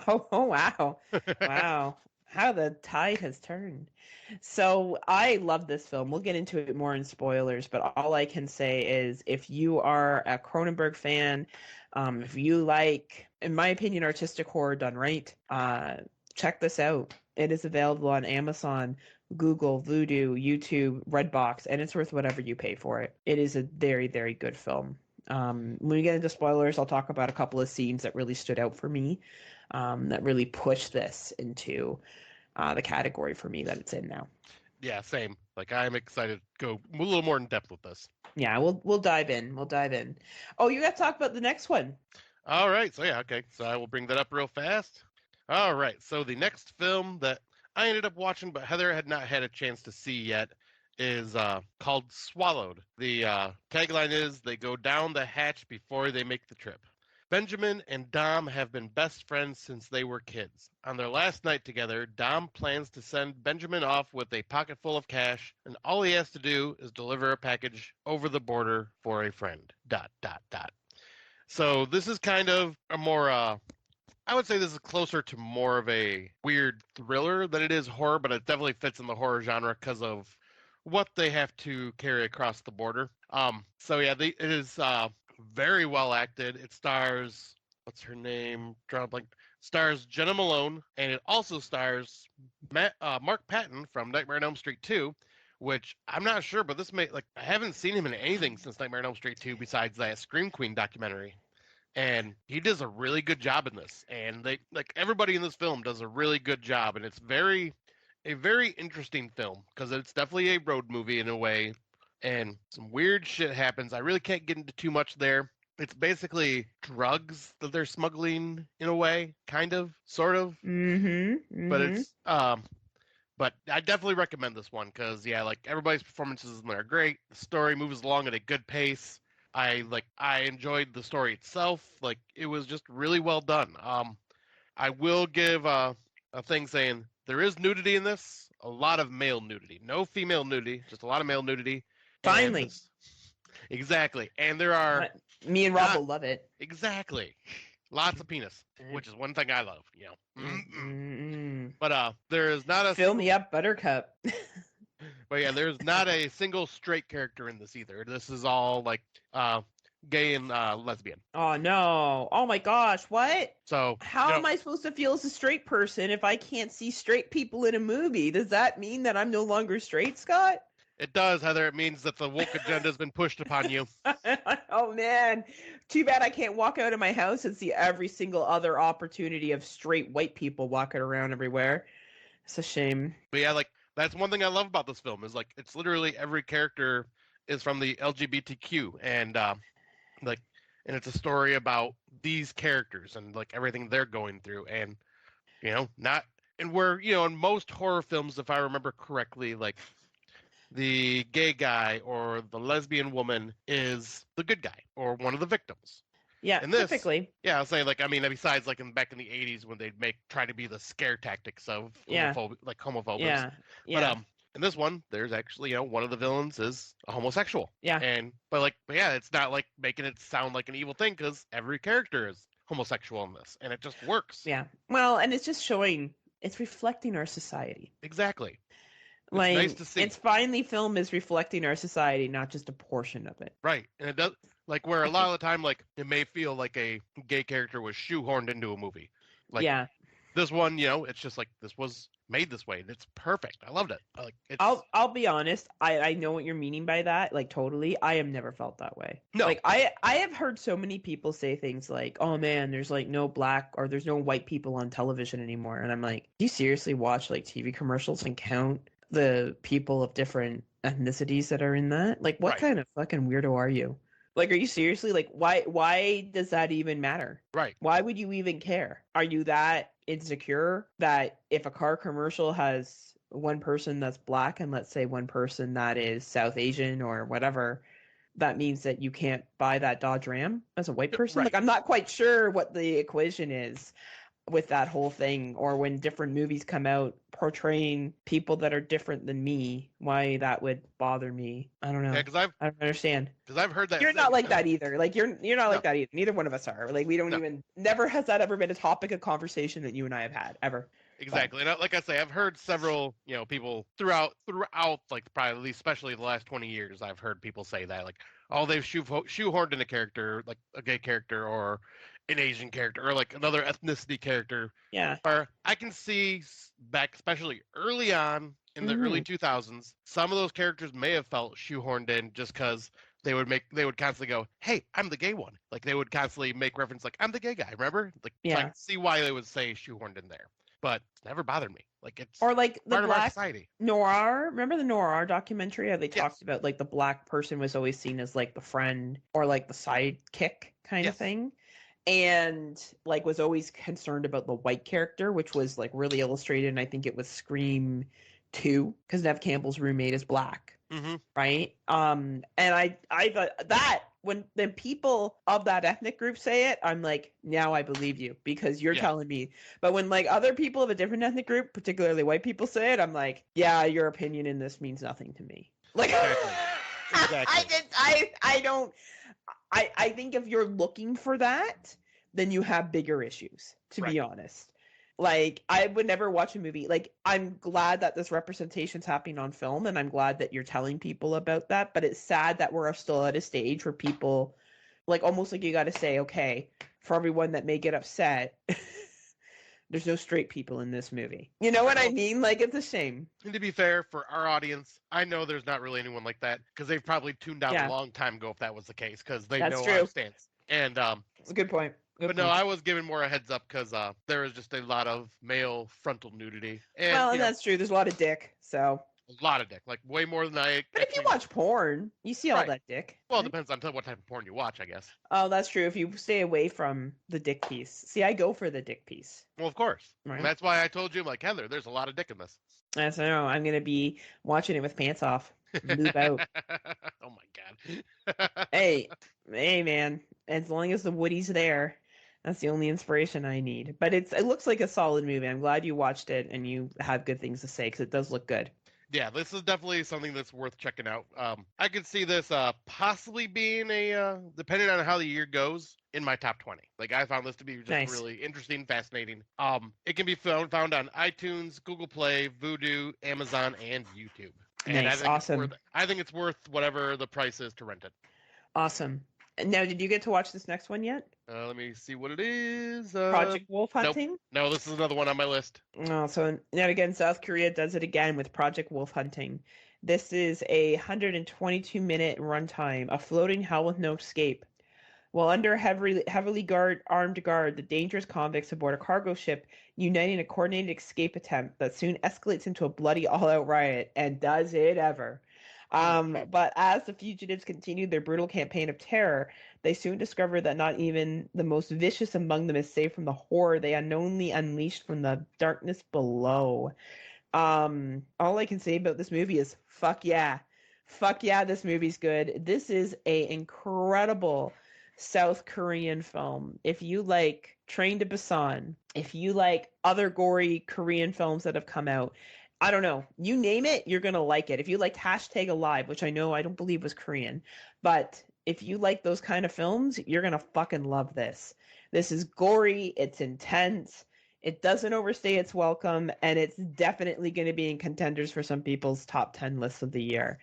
oh wow, wow, how the tide has turned. So I love this film. We'll get into it more in spoilers, but all I can say is if you are a Cronenberg fan, if you like, in my opinion, artistic horror done right, check this out. It is available on Amazon, Google, Vudu, YouTube, Redbox, and it's worth whatever you pay for it. It is a very, very good film. When we get into spoilers, I'll talk about a couple of scenes that really stood out for me, that really pushed this into the category for me that it's in now. Yeah, same. Like I'm excited to go a little more in depth with this. Yeah, we'll dive in. We'll dive in. Oh, you got to talk about the next one. All right, so yeah, okay. So I will bring that up real fast. All right, so the next film that I ended up watching, but Heather had not had a chance to see yet, is called Swallowed. The tagline is "They go down the hatch before they make the trip." Benjamin and Dom have been best friends since they were kids. On their last night together, Dom plans to send Benjamin off with a pocket full of cash, and all he has to do is deliver a package over the border for a friend. Dot dot dot. So this is kind of a more I would say this is closer to more of a weird thriller than it is horror, but it definitely fits in the horror genre because of what they have to carry across the border. So yeah, it is very well acted. It stars, what's her name? Drawn blank. Stars Jenna Malone, and it also stars Mark Patton from Nightmare on Elm Street 2, which I'm not sure, but this may like I haven't seen him in anything since Nightmare on Elm Street 2 besides that Scream Queen documentary. And he does a really good job in this. And they like everybody in this film does a really good job, and it's a very interesting film because it's definitely a road movie in a way, and some weird shit happens. I really can't get into too much there. It's basically drugs that they're smuggling in a way, kind of, sort of. But it's but I definitely recommend this one because yeah, like everybody's performances in there are great. The story moves along at a good pace. I enjoyed the story itself. Like it was just really well done. I will give a thing saying there is nudity in this, a lot of male nudity, no female nudity, just a lot of male nudity. Finally. Exactly, and there are me and Rob will love it. Exactly, lots of penis, which is one thing I love. You know. But there is not a fill me up, Buttercup. But yeah, there's not a single straight character in this either. This is all like gay and lesbian. Oh no! Oh my gosh! What? So how am I supposed to feel as a straight person if I can't see straight people in a movie? Does that mean that I'm no longer straight, Scott? It does, Heather. It means that the woke agenda has been pushed upon you. Oh man, too bad I can't walk out of my house and see every single other opportunity of straight white people walking around everywhere. It's a shame. But yeah, like that's one thing I love about this film is like it's literally every character is from the LGBTQ and and it's a story about these characters and like everything they're going through and and where in most horror films, if I remember correctly, like the gay guy or the lesbian woman is the good guy or one of the victims. Yeah, and this, typically. Yeah, I'll say besides like back in the 80s when they'd try to be the scare tactics of homophobia. Yeah. But in this one, there's actually one of the villains is a homosexual. Yeah. But it's not like making it sound like an evil thing because every character is homosexual in this, and it just works. Yeah. Well, and it's just showing, it's reflecting our society. Exactly. It's nice to see. It's finally film is reflecting our society, not just a portion of it. Right. And it does, like where a lot of the time, like it may feel like a gay character was shoehorned into a movie. Like this one, it's just like this was made this way and it's perfect. I loved it. I'll be honest, I know what you're meaning by that, like totally. I have never felt that way. No. Like I have heard so many people say things like, oh man, there's like no black or there's no white people on television anymore. And I'm like, do you seriously watch like TV commercials and count the people of different ethnicities that are in that? Like what kind of fucking weirdo are you? Like, are you seriously like, why does that even matter? Right. Why would you even care? Are you that insecure that if a car commercial has one person that's black and let's say one person that is South Asian or whatever, that means that you can't buy that Dodge Ram as a white person? Right. Like, I'm not quite sure what the equation is with that whole thing, or when different movies come out portraying people that are different than me, why that would bother me. I don't know. Yeah, I don't understand. Because I've heard that you're not like that either. Like you're not like that either. Neither one of us are. Like we don't even. Never has that ever been a topic of conversation that you and I have had ever. Exactly. And like I say, I've heard several people throughout like probably especially the last 20 years. I've heard people say that like, oh, they've shoehorned in a character like a gay character or an Asian character or like another ethnicity character. Yeah. Or I can see back, especially early on in the early 2000s, some of those characters may have felt shoehorned in just because they would constantly go, hey, I'm the gay one. Like they would constantly make reference like, I'm the gay guy, remember? Like, so I can see why they would say shoehorned in there. But it's never bothered me. Like it's or like the part black of our society. Noir. Remember the Noir documentary? How they talked about like the black person was always seen as like the friend or like the sidekick kind of thing. And like was always concerned about the white character, which was like really illustrated. And I think it was Scream 2 because Nev Campbell's roommate is black, right? And I thought that when the people of that ethnic group say it, I'm like, now I believe you because you're telling me. But when like other people of a different ethnic group, particularly white people, say it, I'm like, yeah, your opinion in this means nothing to me. Like, exactly. I don't. I think if you're looking for that, then you have bigger issues, to be honest. Like, I would never watch a movie. Like, I'm glad that this representation's happening on film, and I'm glad that you're telling people about that, but it's sad that we're still at a stage where people, like, almost like you got to say, okay, for everyone that may get upset, There's no straight people in this movie. You know what I mean? Like, it's a shame. And to be fair, for our audience, I know there's not really anyone like that because they've probably tuned out a Yeah. long time ago if that was the case because they That's know our true. stance. And It's a good point. Good but no, point. I was given more a heads up because there is just a lot of male frontal nudity, and Well, and that's true. There's a lot of dick, so. a lot of dick, like way more than I But if you actually. watch porn, you see all Right. that dick. Well, it right? depends on what type of porn you watch, I guess. Oh, that's true. If you stay away from the dick piece. See, I go for the dick piece. Well, of course. Right. And that's why I told you, I'm like, Heather, there's a lot of dick in this. As I know, I'm gonna be watching it with pants off. Move out. Oh my god. Hey, man. As long as the Woody's there, that's the only inspiration I need. But it looks like a solid movie. I'm glad you watched it and you have good things to say because it does look good. Yeah, this is definitely something that's worth checking out. I could see this possibly being depending on how the year goes, in my top 20. Like, I found this to be just Nice. really interesting, fascinating. It can be found on iTunes, Google Play, Vudu, Amazon, and YouTube. And Nice, awesome. I think it's worth whatever the price is to rent it. Awesome. Now, did you get to watch this next one yet? Let me see what it is. Project Wolf Hunting? Nope. No, this is another one on my list. Oh, so now again, South Korea does it again with Project Wolf Hunting. This is a 122-minute runtime, a floating hell with no escape. While under heavily armed guard, the dangerous convicts aboard a cargo ship unite in a coordinated escape attempt that soon escalates into a bloody all-out riot, and does it ever. But as the fugitives continue their brutal campaign of terror, they soon discover that not even the most vicious among them is safe from the horror they unknowingly unleashed from the darkness below. All I can say about this movie is fuck yeah. Fuck yeah, this movie's good. This is a incredible South Korean film. If you like Train to Busan, if you like other gory Korean films that have come out, I don't know, you name it, you're gonna like it. If you liked #Alive, which I don't believe was Korean, but if you like those kind of films, you're gonna fucking love this. This is gory, it's intense, it doesn't overstay its welcome, and it's definitely going to be in contenders for some people's top 10 lists of the year.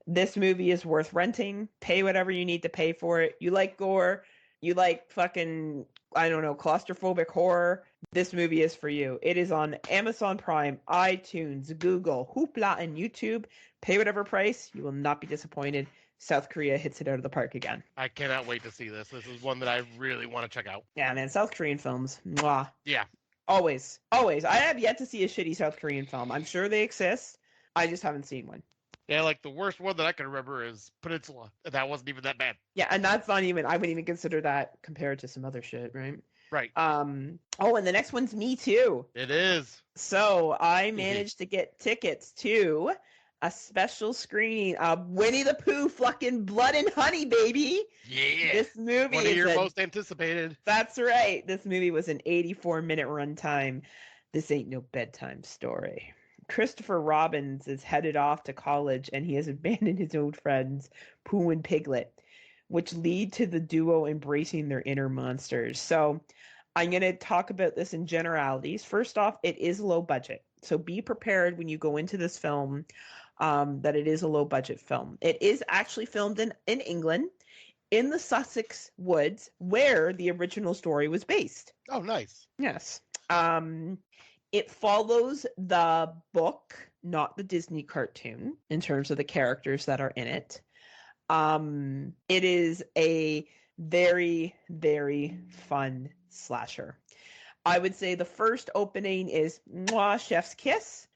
This movie is worth renting. Pay whatever you need to pay for it. You like gore, you like fucking, I don't know, claustrophobic horror, this movie is for you. It is on Amazon Prime, iTunes, Google, Hoopla, and YouTube. Pay whatever price. You will not be disappointed. South Korea hits it out of the park again. I cannot wait to see this. This is one that I really want to check out. Yeah, man. South Korean films. Mwah. Yeah. Always. Always. I have yet to see a shitty South Korean film. I'm sure they exist. I just haven't seen one. Yeah, like the worst one that I can remember is Peninsula. That wasn't even that bad. Yeah, and that's not even, I wouldn't even consider that compared to some other shit, right? Right. Oh, and the next one's Me Too. It is. So I managed to get tickets to a special screening of Winnie the Pooh fucking Blood and Honey, baby. Yeah. This movie one of your most anticipated. That's right. This movie was an 84-minute runtime. This ain't no bedtime story. Christopher Robbins is headed off to college and he has abandoned his old friends, Pooh and Piglet, which lead to the duo embracing their inner monsters. So I'm going to talk about this in generalities. First off, it is low budget. So be prepared when you go into this film that it is a low budget film. It is actually filmed in England, in the Sussex woods, where the original story was based. Oh, nice. Yes. It follows the book, not the Disney cartoon, in terms of the characters that are in it. It is a very, very fun slasher. I would say the first opening is mwah, chef's kiss.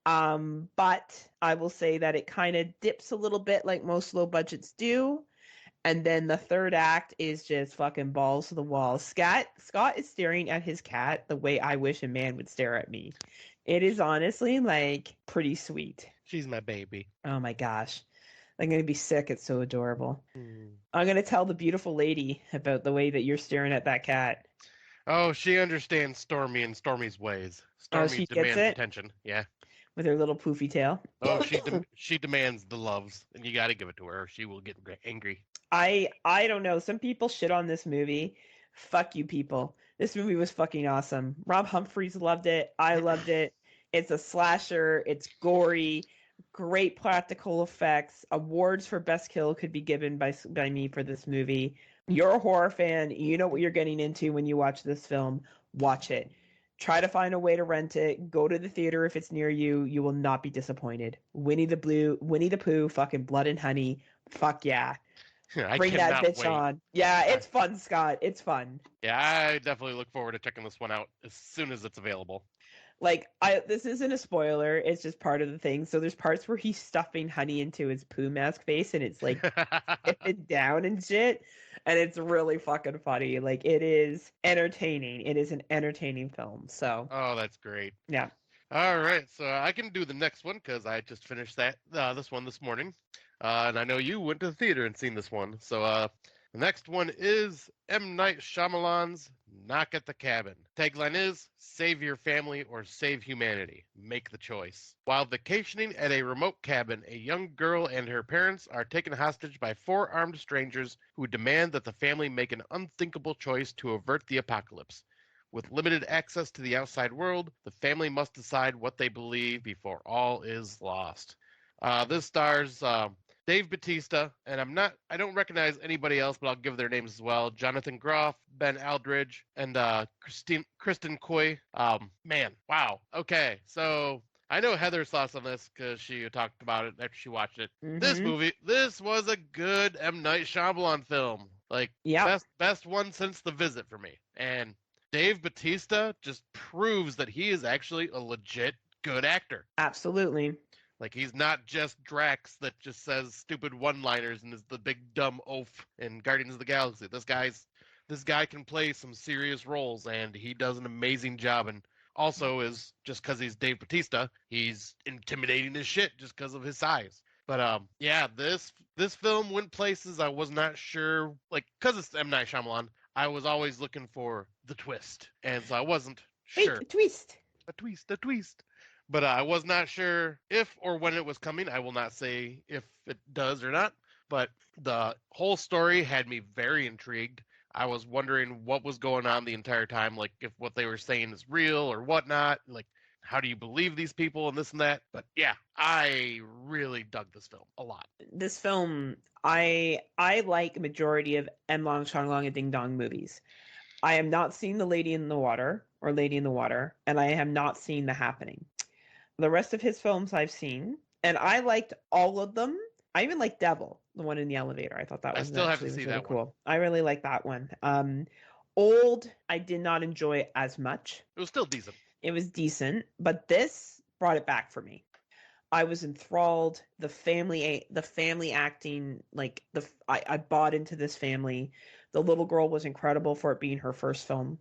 But I will say that it kind of dips a little bit like most low budgets do. And then the third act is just fucking balls to the wall. Scott is staring at his cat the way I wish a man would stare at me. It is honestly like pretty sweet. She's my baby. Oh my gosh. I'm going to be sick. It's so adorable. I'm going to tell the beautiful lady about the way that you're staring at that cat. Oh, she understands Stormy and Stormy's ways. Stormy she demands gets it? attention. Yeah. With her little poofy tail. Oh, she demands the loves, and you got to give it to her, or she will get angry. I don't know. Some people shit on this movie. Fuck you people. This movie was fucking awesome. Rob Humphreys loved it. I loved it. It's a slasher. It's gory. Great practical effects. Awards for best kill could be given by me for this movie. You're a horror fan. You know what you're getting into when you watch this film. Watch it. Try to find a way to rent it. Go to the theater if it's near you. You will not be disappointed. Winnie the Pooh, fucking Blood and Honey. Fuck yeah. I Bring that cannot bitch wait. on. Yeah, I, it's fun, Scott. It's fun. yeah, I definitely look forward to checking this one out as soon as it's available. Like this isn't a spoiler, it's just part of the thing. So there's parts where he's stuffing honey into his poo mask face and it's like tipping down and shit. And it's really fucking funny. Like it is entertaining. It is an entertaining film. So Oh, that's great. yeah. All right, so I can do the next one because I just finished this one this morning, and I know you went to the theater and seen this one. So the next one is M. Night Shyamalan's Knock at the Cabin. Tagline is "Save your family or save humanity. Make the choice." While vacationing at a remote cabin, a young girl and her parents are taken hostage by four armed strangers who demand that the family make an unthinkable choice to avert the apocalypse. With limited access to the outside world, the family must decide what they believe before all is lost. This stars Dave Bautista, and I don't recognize anybody else, but I'll give their names as well. Jonathan Groff, Ben Aldridge, and Kristen Cui. Man, wow. Okay, so I know Heather's thoughts on this because she talked about it after she watched it. This was a good M. Night Shyamalan film. Like, Yeah. best one since The Visit for me. And Dave Bautista just proves that he is actually a legit good actor. Absolutely. Like he's not just Drax that just says stupid one-liners and is the big dumb oaf in Guardians of the Galaxy. This guy can play some serious roles and he does an amazing job. And also is just because he's Dave Bautista, he's intimidating as shit just because of his size. But yeah, this film went places I was not sure, like because it's M. Night Shyamalan. I was always looking for the twist, and so I wasn't sure. Wait, a twist. A twist. But I was not sure if or when it was coming. I will not say if it does or not. But the whole story had me very intrigued. I was wondering what was going on the entire time, like if what they were saying is real or whatnot. Like, how do you believe these people and this and that? But yeah, I really dug this film a lot. This film, I like majority of M. Long Chong Long and Ding Dong movies. I am not seeing The Lady in the Water or Lady in the Water, and I have not seen The Happening. The rest of his films I've seen, and I liked all of them. I even liked Devil, the one in the elevator. I thought that was really cool. I really like that one. Old, I did not enjoy as much. It was still decent. It was decent, but this brought it back for me. I was enthralled. The family acting, like I bought into this family. The little girl was incredible for it being her first film.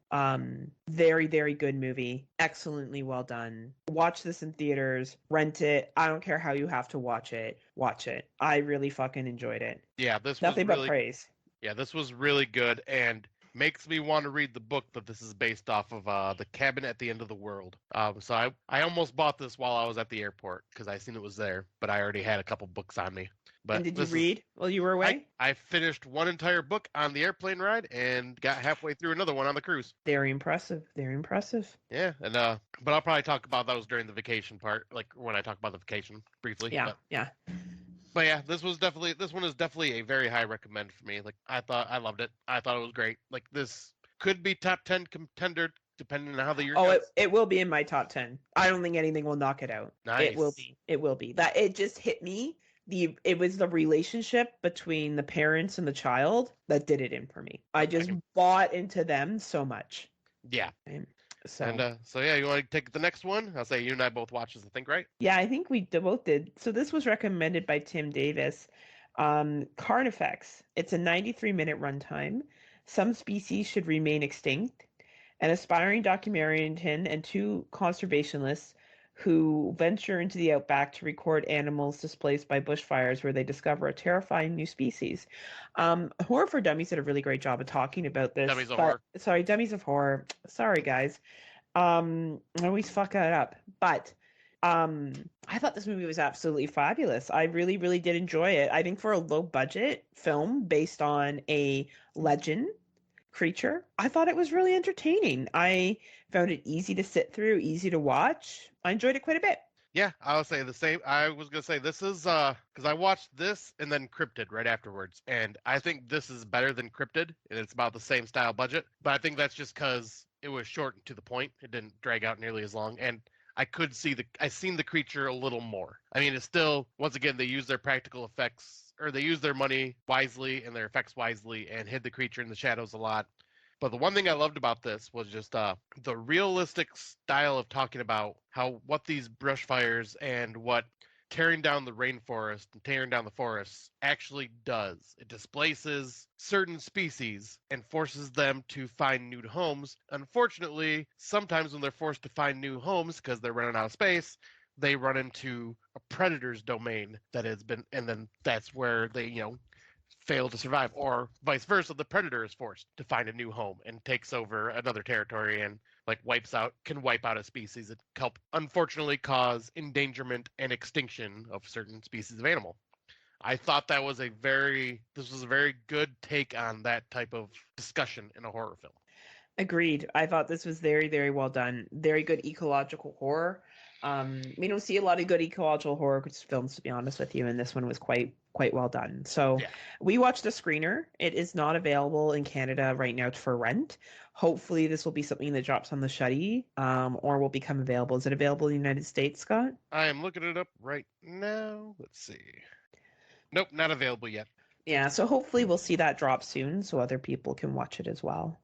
Very, very good movie. Excellently well done. Watch this in theaters. Rent it. I don't care how you have to watch it. Watch it. I really fucking enjoyed it. Yeah, this Nothing was really, but praise. Yeah, this was really good and makes me want to read the book that this is based off of, The Cabin at the End of the World. So I almost bought this while I was at the airport because I seen it was there, but I already had a couple books on me. But and did you read while you were away? I finished one entire book on the airplane ride and got halfway through another one on the cruise. Very impressive. Very impressive. Yeah, and but I'll probably talk about those during the vacation part, like when I talk about the vacation briefly. Yeah, yeah. But yeah, this one is definitely a very high recommend for me. Like I loved it. I thought it was great. Like this could be top 10 contender depending on how the year goes. It will be in my top 10. I don't think anything will knock it out. Nice. It will be. That it just hit me. It was the relationship between the parents and the child that did it in for me. I just bought into them so much. Yeah. So yeah, you want to take the next one? I'll say you and I both watched this, I think, right? Yeah, I think we both did. So this was recommended by Tim Davis. Carnifex. It's a 93-minute runtime. Some species should remain extinct. An aspiring documentarian and two conservationists who venture into the outback to record animals displaced by bushfires where they discover a terrifying new species. Horror for Dummies did a really great job of talking about this. Dummies of Horror. Sorry, Dummies of Horror. Sorry, guys. I always fuck that up. But I thought this movie was absolutely fabulous. I really, really did enjoy it. I think for a low-budget film based on a legend creature, I thought it was really entertaining. I found it easy to sit through, easy to watch. I enjoyed it quite a bit. Yeah, I'll say the same. I was going to say this is because I watched this and then Cryptid right afterwards. And I think this is better than Cryptid. And it's about the same style budget. But I think that's just because it was short and to the point. It didn't drag out nearly as long, and I seen the creature a little more. I mean, it's still, once again, they use their practical effects, or they use their money wisely and their effects wisely, and hid the creature in the shadows a lot. But the one thing I loved about this was just the realistic style of talking about how what these brush fires and what tearing down the rainforest and tearing down the forests actually does. It displaces certain species and forces them to find new homes. Unfortunately, sometimes when they're forced to find new homes because they're running out of space, they run into a predator's domain that has been, and then that's where they, fail to survive, or vice versa. The predator is forced to find a new home and takes over another territory and like can wipe out a species that help unfortunately cause endangerment and extinction of certain species of animal. I thought this was a very good take on that type of discussion in a horror film. Agreed. I thought this was very, very well done. Very good ecological horror. We don't see a lot of good ecological horror films, to be honest with you, and this one was quite well done. So Yeah. we watched the screener. It is not available in Canada right now for rent. Hopefully this will be something that drops on the Shuddy, or will become available. Is it available in the United States, Scott? I am looking it up right now. Let's see. Nope, not available yet. Yeah, so hopefully we'll see that drop soon so other people can watch it as well.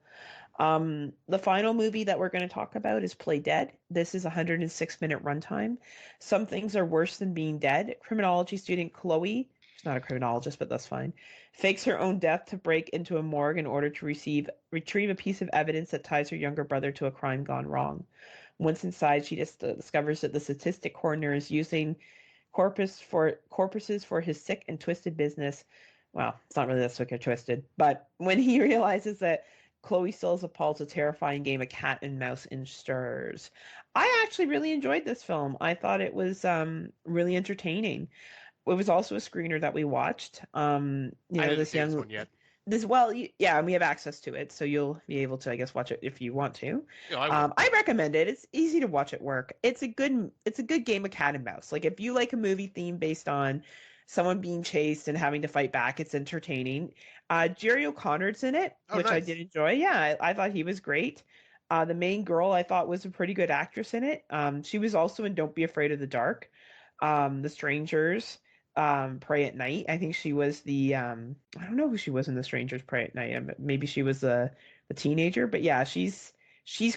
The final movie that we're going to talk about is Play Dead. This is a 106-minute runtime. Some things are worse than being dead. Criminology student Chloe, she's not a criminologist, but that's fine, fakes her own death to break into a morgue in order to retrieve a piece of evidence that ties her younger brother to a crime gone wrong. Once inside, she just discovers that the statistic coroner is using corpuses for his sick and twisted business. Well, it's not really that sick or twisted, but when he realizes that Chloe still has a Paul's a terrifying game of cat and mouse in stirs. I actually really enjoyed this film. I thought it was really entertaining. It was also a screener that we watched. I didn't see this one yet. Yeah, and we have access to it, so you'll be able to, I guess, watch it if you want to. I I recommend it. It's easy to watch at work. It's a good game of cat and mouse. Like if you like a movie theme based on someone being chased and having to fight back, it's entertaining. Jerry O'Connor's in it, which nice. I did enjoy. Yeah, I thought he was great. The main girl I thought was a pretty good actress in it. She was also in Don't Be Afraid of the Dark, The Strangers, Pray at Night. I think she was the I don't know who she was in The Strangers Pray at Night. Maybe she was the teenager, but yeah, she's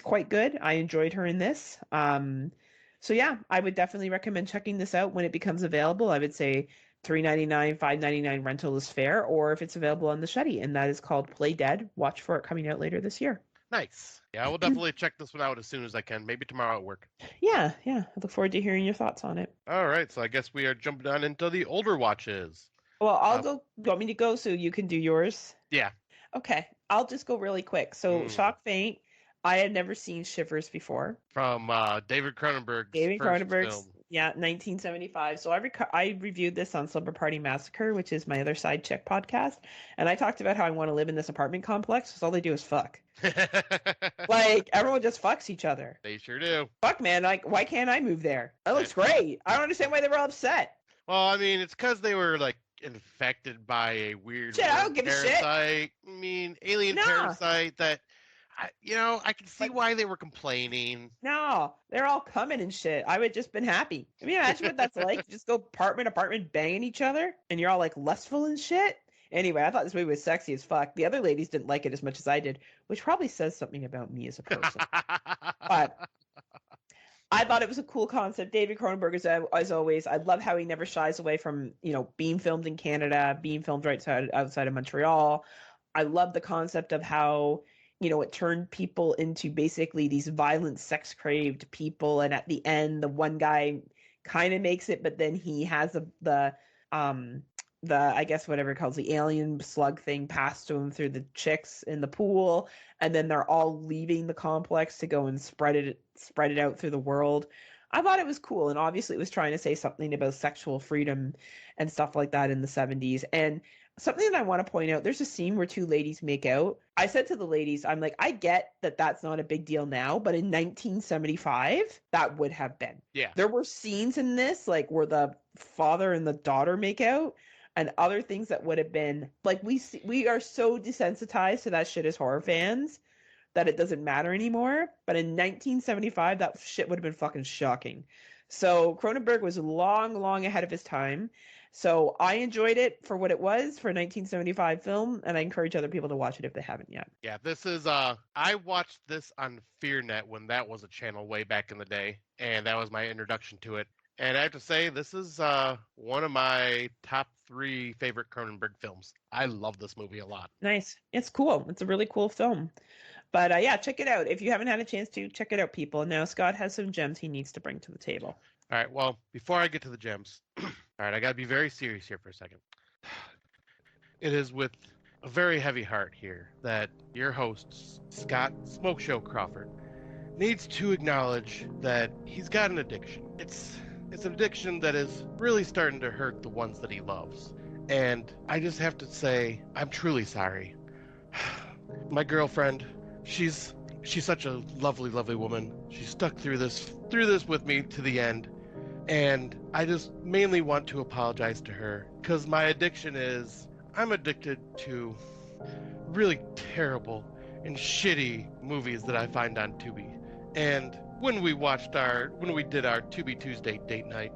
quite good. I enjoyed her in this. So yeah, I would definitely recommend checking this out when it becomes available. I would say $3.99, $5.99 rental is fair, or if it's available on the Shuddy, and that is called Play Dead. Watch for it coming out later this year. Nice. Yeah, I will definitely check this one out as soon as I can. Maybe tomorrow at work. Yeah. I look forward to hearing your thoughts on it. All right, so I guess we are jumping on into the older watches. Well, I'll go. You want me to go so you can do yours? Yeah. Okay, I'll just go really quick. So, Shock Faint, I had never seen Shivers before. From David Cronenberg's film. Yeah, 1975. So I reviewed this on Slumber Party Massacre, which is my other side chick podcast, and I talked about how I want to live in this apartment complex because all they do is fuck. Like everyone just fucks each other. They sure do. Fuck, man. Like, why can't I move there? That looks great. I don't understand why they were all upset. Well, I mean, it's because they were like infected by a weird I don't give parasite. a shit. I mean, alien parasite that. I can see why they were complaining. No, they're all coming and shit. I would just been happy. I mean, imagine what that's like. Just go apartment banging each other, and you're all like lustful and shit. Anyway, I thought this movie was sexy as fuck. The other ladies didn't like it as much as I did, which probably says something about me as a person. But I thought it was a cool concept. David Cronenberg, as always, I love how he never shies away from, being filmed in Canada, being filmed outside of Montreal. I love the concept of how it turned people into basically these violent, sex-craved people. And at the end, the one guy kind of makes it, but then he has the I guess whatever it calls the alien slug thing passed to him through the chicks in the pool. And then they're all leaving the complex to go and spread it out through the world. I thought it was cool. And obviously it was trying to say something about sexual freedom and stuff like that in the 70s. And something that I want to point out, there's a scene where two ladies make out. I said to the ladies, I'm like, I get that that's not a big deal now, but in 1975, that would have been. Yeah. There were scenes in this, like where the father and the daughter make out, and other things that would have been, like, we are so desensitized to that shit as horror fans, that it doesn't matter anymore. But in 1975, that shit would have been fucking shocking. So Cronenberg was long ahead of his time. So I enjoyed it for what it was for a 1975 film, and I encourage other people to watch it if they haven't yet. Yeah, this is I watched this on FearNet when that was a channel way back in the day, and that was my introduction to it. And I have to say, this is one of my top 3 favorite Cronenberg films. I love this movie a lot. Nice. It's cool. It's a really cool film. But yeah, check it out. If you haven't had a chance to, check it out, people. Now Scott has some gems he needs to bring to the table. All right, well, before I get to the gems, all right, I got to be very serious here for a second. It is with a very heavy heart here that your host, Scott Smokeshow Crawford, needs to acknowledge that he's got an addiction. It's an addiction that is really starting to hurt the ones that he loves. And I just have to say, I'm truly sorry. My girlfriend, she's such a lovely, lovely woman. She stuck through this with me to the end. And I just mainly want to apologize to her because my addiction is I'm addicted to really terrible and shitty movies that I find on Tubi. And when we did our Tubi Tuesday date night,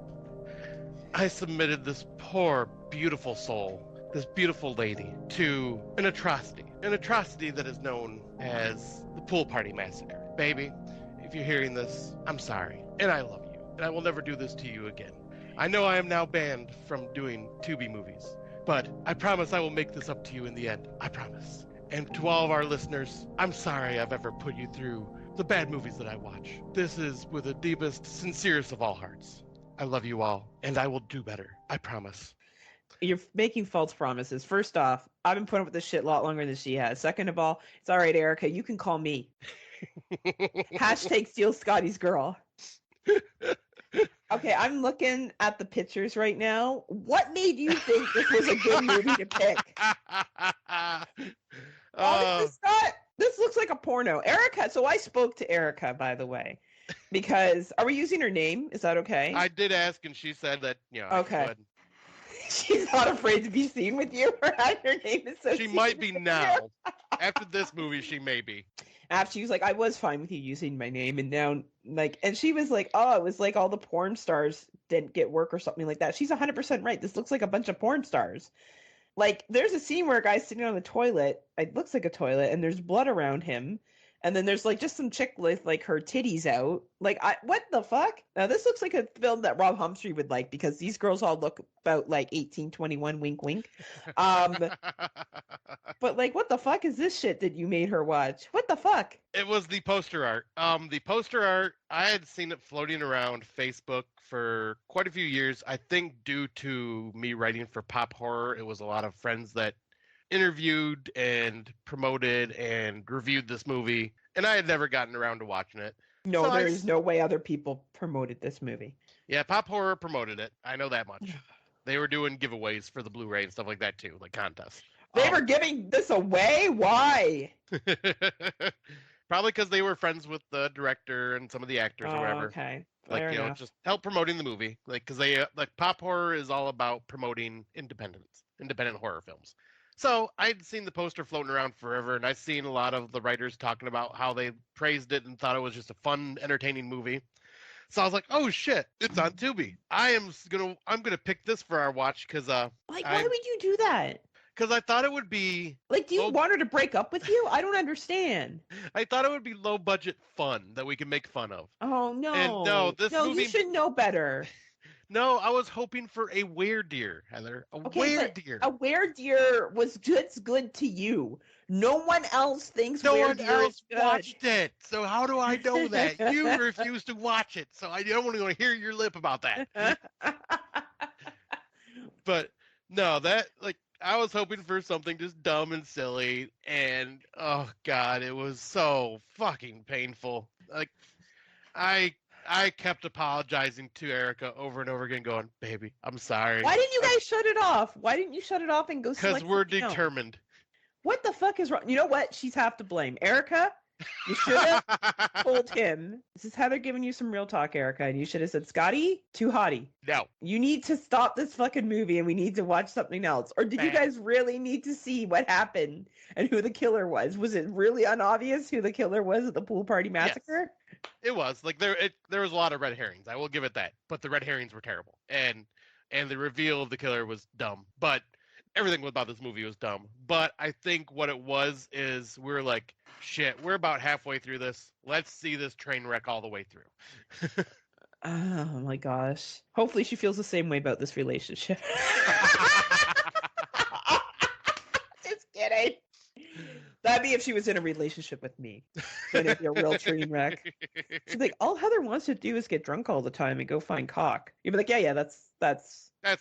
I submitted this poor, beautiful soul, this beautiful lady, to an atrocity that is known as the Pool Party Massacre. Baby, if you're hearing this, I'm sorry, and I love you, and I will never do this to you again. I know I am now banned from doing Tubi movies, but I promise I will make this up to you in the end. I promise. And to all of our listeners, I'm sorry I've ever put you through the bad movies that I watch. This is with the deepest, sincerest of all hearts. I love you all, and I will do better. I promise. You're making false promises. First off, I've been putting up with this shit a lot longer than she has. Second of all, it's all right, Erica. You can call me. Hashtag steal Scotty's girl. Okay, I'm looking at the pictures right now. What made you think this was a good movie to pick? This looks like a porno. Erica, so I spoke to Erica, by the way, because are we using her name? Is that okay? I did ask, and she said that, okay. She's not afraid to be seen with you or have your name associated. She might be now. After this movie, she may be. After she was like, I was fine with you using my name, and now, and she was like, oh, it was like all the porn stars didn't get work or something like that. She's 100% right. This looks like a bunch of porn stars. Like, there's a scene where a guy's sitting on the toilet. It looks like a toilet, and there's blood around him. And then there's, like, just some chick with, like, her titties out. Like, what the fuck? Now, this looks like a film that Rob Humphrey would like, because these girls all look about, like, 18, 21, wink, wink. But, like, what the fuck is this shit that you made her watch? What the fuck? It was the poster art. The poster art, I had seen it floating around Facebook for quite a few years. I think due to me writing for Pop Horror, it was a lot of friends that interviewed and promoted and reviewed this movie, and I had never gotten around to watching it. No, so there's no way other people promoted this movie. Yeah, Pop Horror promoted it. I know that much. They were doing giveaways for the Blu-ray and stuff like that too, like contests. They were giving this away? Why? Probably because they were friends with the director and some of the actors or whatever. Okay. Fair enough. Just help promoting the movie. Like, because they Pop Horror is all about promoting independent horror films. So I'd seen the poster floating around forever, and I've seen a lot of the writers talking about how they praised it and thought it was just a fun, entertaining movie. So I was like, "Oh shit, it's on Tubi. I'm gonna pick this for our watch because why would you do that? Because I thought it would be like, do you want her to break up with you? I don't understand. I thought it would be low budget fun that we can make fun of. Oh no, and no, movie... you should know better. No, I was hoping for a weredeer, Heather. A weredeer. A weredeer was just good to you. No one else thinks no weredeer one else is good. Watched it. So how do I know that? You refused to watch it, so I don't want to hear your lip about that. But no, I was hoping for something just dumb and silly, and oh god, it was so fucking painful. Like, I kept apologizing to Erica over and over again, going, "Baby, I'm sorry." Why didn't you guys shut it off? Why didn't you shut it off and go? Because we're determined. What the fuck is wrong? You know what? She's half to blame. Erica, You should have told him, this is Heather giving you some real talk, Erica, and you should have said, Scotty, too hotty. No. You need to stop this fucking movie and we need to watch something else. Or did you guys really need to see what happened and who the killer was? Was it really unobvious who the killer was at the pool party massacre? Yes. It was. Like there was a lot of red herrings. I will give it that. But the red herrings were terrible. And the reveal of the killer was dumb. But everything about this movie was dumb. But I think what it was is we were like, shit, we're about halfway through this. Let's see this train wreck all the way through. Oh my gosh. Hopefully she feels the same way about this relationship. Just kidding. That'd be if she was in a relationship with me. Then it'd be a real train wreck. She'd be like, all Heather wants to do is get drunk all the time and go find cock. You'd be like, yeah, that's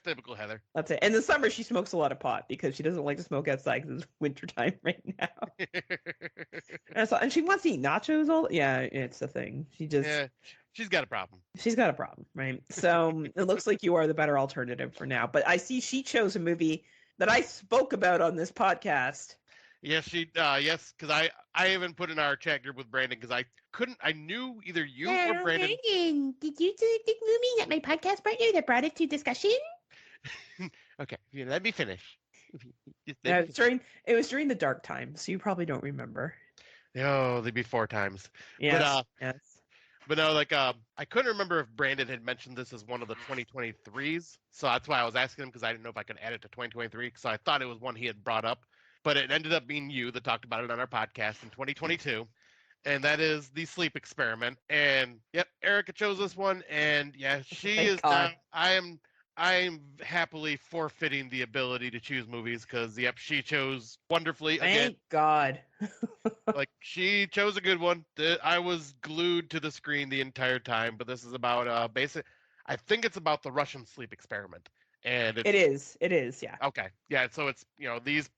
typical Heather. That's it. In the summer, she smokes a lot of pot because she doesn't like to smoke outside because it's wintertime right now. and she wants to eat nachos all. Yeah, it's the thing. She's got a problem. She's got a problem, right? So it looks like you are the better alternative for now. But I see she chose a movie that I spoke about on this podcast. Yes, yes, because I even put in our chat group with Brandon because I knew either you or Brandon. Did you do the movie that my podcast partner that brought it to discussion? Okay, let me finish. It was during the dark time, so you probably don't remember. Oh, they'd be 4 times. Yes, yes. But no, like I couldn't remember if Brandon had mentioned this as one of the 2023s, so that's why I was asking him because I didn't know if I could add it to 2023 because I thought it was one he had brought up. But it ended up being you that talked about it on our podcast in 2022, and that is the sleep experiment. And yep, Erica chose this one, and yeah, she is now. I am happily forfeiting the ability to choose movies because yep, she chose wonderfully again. Thank God. Like she chose a good one. I was glued to the screen the entire time. But this is about I think it's about the Russian sleep experiment. And it is, yeah. Okay. Yeah, so it's, these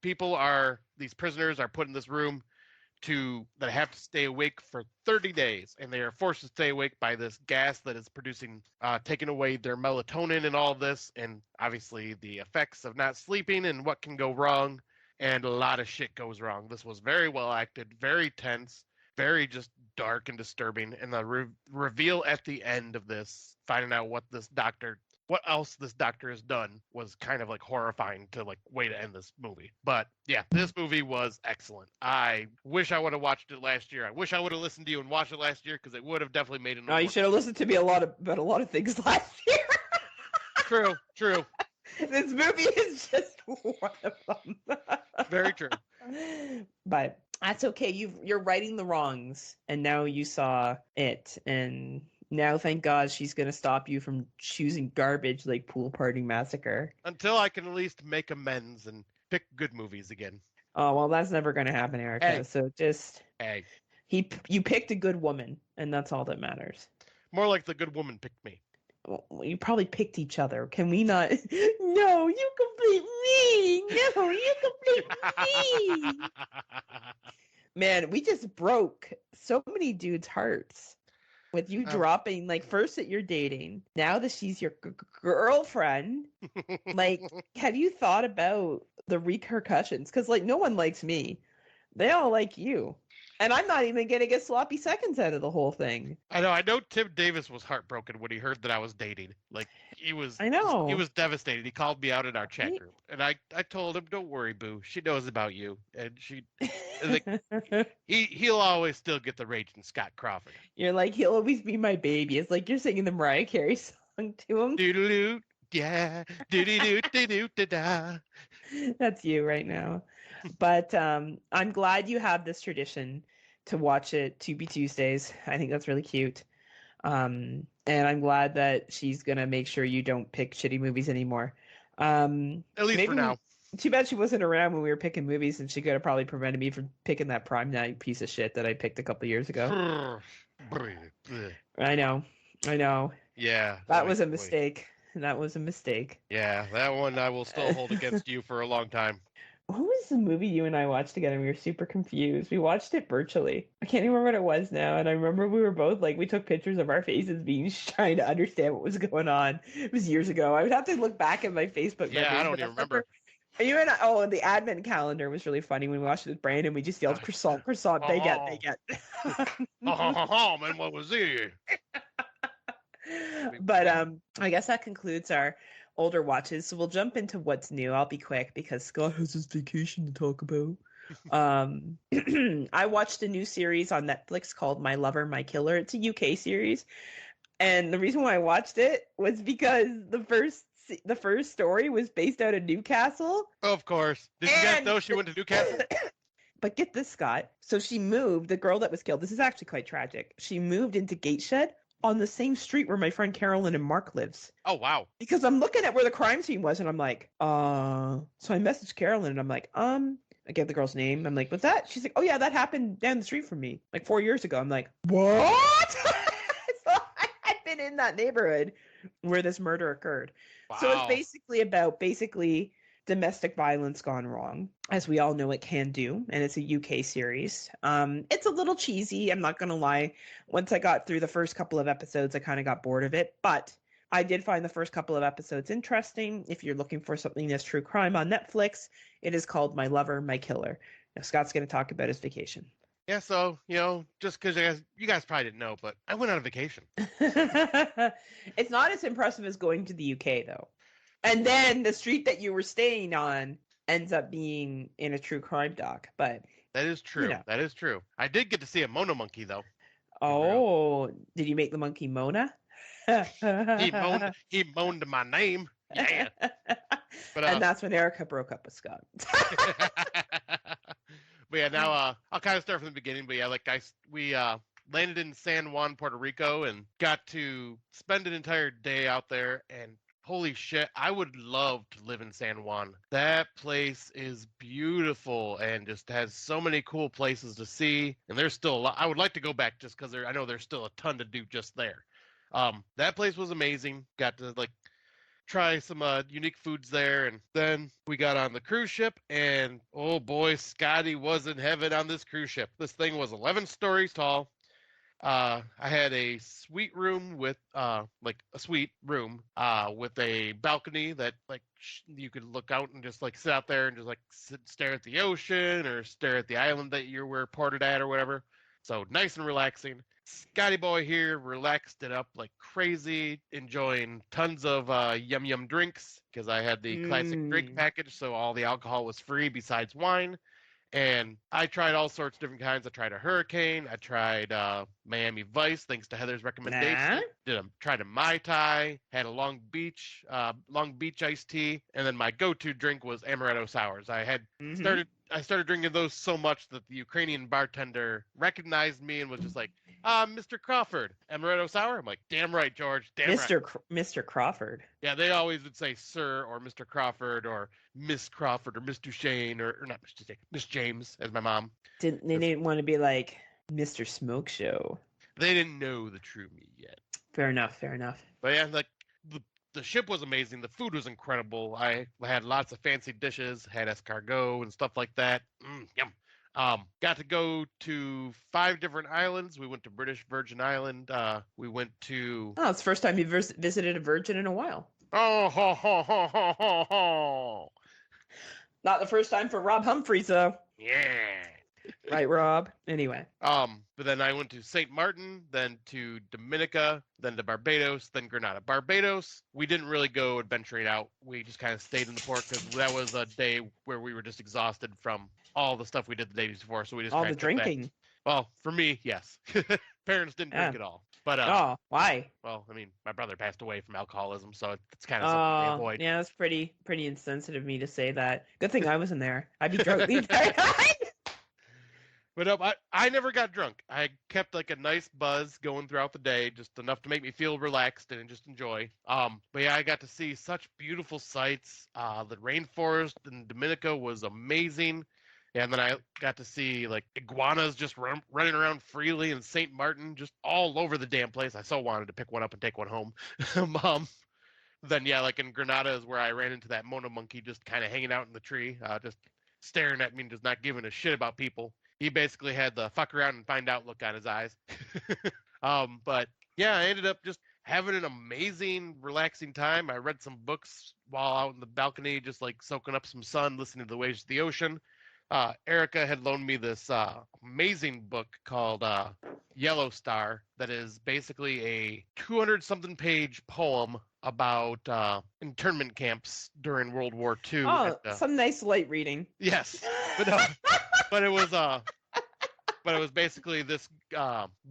prisoners are put in this room that have to stay awake for 30 days, and they are forced to stay awake by this gas that is taking away their melatonin and all of this, and obviously the effects of not sleeping and what can go wrong, and a lot of shit goes wrong. This was very well acted, very tense, very just dark and disturbing, and the reveal at the end of this, finding out what else this doctor has done was kind of like horrifying to like way to end this movie. But yeah, this movie was excellent. I wish I would have watched it last year. I wish I would have listened to you and watched it last year because it would have definitely made it. No, you should have listened to me about a lot of things last year. True. This movie is just one of them. Very true. But that's okay. You're righting the wrongs, and now you saw it, and now, thank God, she's going to stop you from choosing garbage like Pool Party Massacre. Until I can at least make amends and pick good movies again. Oh, well, that's never going to happen, Erica. Hey. So just... Hey. You picked a good woman, and that's all that matters. More like the good woman picked me. Well, you probably picked each other. Can we not... No, you complete me! No, you complete me! Man, we just broke so many dudes' hearts. With you dropping, like, first that you're dating, now that she's your girlfriend, like, have you thought about the repercussions? Because, like, no one likes me. They all like you. And I'm not even going to get sloppy seconds out of the whole thing. I know Tim Davis was heartbroken when he heard that I was dating. Like, he was devastated. He called me out in our chat group. And I told him, don't worry, boo. She knows about you. And he'll always still get the Raging Scott Crawford. You're like, he'll always be my baby. It's like you're singing the Mariah Carey song to him. Doo-doo-doo, yeah. Doo-doo-doo-doo-doo-da. That's you right now. But I'm glad you have this tradition to watch it To Be Tuesdays. I think that's really cute. And I'm glad that she's going to make sure you don't pick shitty movies anymore. At least for now. Too bad she wasn't around when we were picking movies, and she could have probably prevented me from picking that Prime Night piece of shit that I picked a couple years ago. I know. Yeah. That was a mistake. That was a mistake. Yeah, that one I will still hold against you for a long time. What was the movie you and I watched together? We were super confused. We watched it virtually. I can't even remember what it was now. And I remember we were both like, we took pictures of our faces being trying to understand what was going on. It was years ago. I would have to look back at my Facebook. Yeah, I don't even remember. You and oh, the advent calendar was really funny when we watched it with Brandon. We just yelled croissant, croissant, baguette, Oh, baguette. man, what was he? But I guess that concludes our older watches. So we'll jump into what's new. I'll be quick because Scott has his vacation to talk about. I watched a new series on Netflix called My Lover, My Killer. It's a UK series. And the reason why I watched it was because the first story was based out of Newcastle. Of course. Did you guys know she went to Newcastle? But get this, Scott. So she moved, the girl that was killed. This is actually quite tragic. She moved into Gateshead on the same street where my friend Carolyn and Mark lives. Oh, wow. Because I'm looking at where the crime scene was and I'm like, So I messaged Carolyn and I'm like, I get the girl's name. I'm like, what's that? She's like, oh yeah, that happened down the street from me like 4 years ago. I'm like, what? So I had been in that neighborhood where this murder occurred. Wow. So it's basically about domestic violence gone wrong, as we all know it can do, and it's a UK series. It's a little cheesy, I'm not gonna lie. Once I got through the first couple of episodes, I kind of got bored of it, but I did find the first couple of episodes interesting. If you're looking for something that's true crime on Netflix, it is called My Lover, My Killer. Now, Scott's going to talk about his vacation. Yeah, so, just because you guys probably didn't know, but I went on a vacation. It's not as impressive as going to the UK, though. And then the street that you were staying on ends up being in a true crime doc. But that is true. That is true. I did get to see a Mono monkey, though. Oh, did you make the monkey Mona? He moaned my name. Yeah. But, and that's when Erica broke up with Scott. But yeah, now I'll kind of start from the beginning. But yeah, we landed in San Juan, Puerto Rico, and got to spend an entire day out there. And holy shit, I would love to live in San Juan. That place is beautiful and just has so many cool places to see. And there's still a lot. I would like to go back just because I know there's still a ton to do just there. That place was amazing. Got to try some unique foods there, and then we got on the cruise ship, and oh boy, Scotty was in heaven on this cruise ship. This thing was 11 stories tall. I had a suite room with a suite room with a balcony that you could look out and just sit out there and just stare at the ocean or stare at the island that you were ported at or whatever. So nice and relaxing. Scotty boy here relaxed it up like crazy, enjoying tons of yum yum drinks because I had the classic drink package, so all the alcohol was free besides wine. And I tried all sorts of different kinds. I tried a hurricane. I tried Miami Vice, thanks to Heather's recommendation. Tried a Mai Tai. Had a Long Beach iced tea, and then my go-to drink was amaretto sours. I started drinking those so much that the Ukrainian bartender recognized me and was just like, Mr. Crawford, amaretto sour? I'm like, damn right, George, damn right. Mr. Crawford. Yeah, they always would say Sir or Mr. Crawford or Miss Crawford or Miss Duchesne or not Miss Duchesne, Miss James, as my mom. They didn't want to be like Mr. Smokeshow. They didn't know the true me yet. Fair enough. But yeah, the ship was amazing. The food was incredible. I had lots of fancy dishes, had escargot and stuff like that. Yum. Got to go to 5 different islands. We went to British Virgin Island. We went to... Oh, it's the first time you've visited a virgin in a while. Oh, ho, ho, ho, ho, ho, ho. Not the first time for Rob Humphreys, though. Yeah. Right, Rob? Anyway. But then I went to St. Martin, then to Dominica, then to Barbados, then Grenada. Barbados, we didn't really go adventuring out. We just kind of stayed in the port because that was a day where we were just exhausted from all the stuff we did the day before. So we just all the drinking. Well, for me, yes. Parents didn't drink at all. But why? Well, I mean, my brother passed away from alcoholism, so it's kind of something they avoid. Yeah, that's pretty insensitive of me to say that. Good thing I wasn't there. I'd be drunk the entire night. But I never got drunk. I kept a nice buzz going throughout the day, just enough to make me feel relaxed and just enjoy. But yeah, I got to see such beautiful sights. The rainforest in Dominica was amazing. And then I got to see iguanas just running around freely in St. Martin, just all over the damn place. I so wanted to pick one up and take one home. Then yeah, in Grenada is where I ran into that Mono monkey just kind of hanging out in the tree, just staring at me and just not giving a shit about people. He basically had the fuck around and find out look on his eyes. But yeah, I ended up just having an amazing, relaxing time. I read some books while out in the balcony, just like soaking up some sun, listening to the waves of the ocean. Erica had loaned me this amazing book called Yellow Star that is basically a 200 something page poem about internment camps during World War II. Oh, some nice light reading. Yes, but no, but it was basically this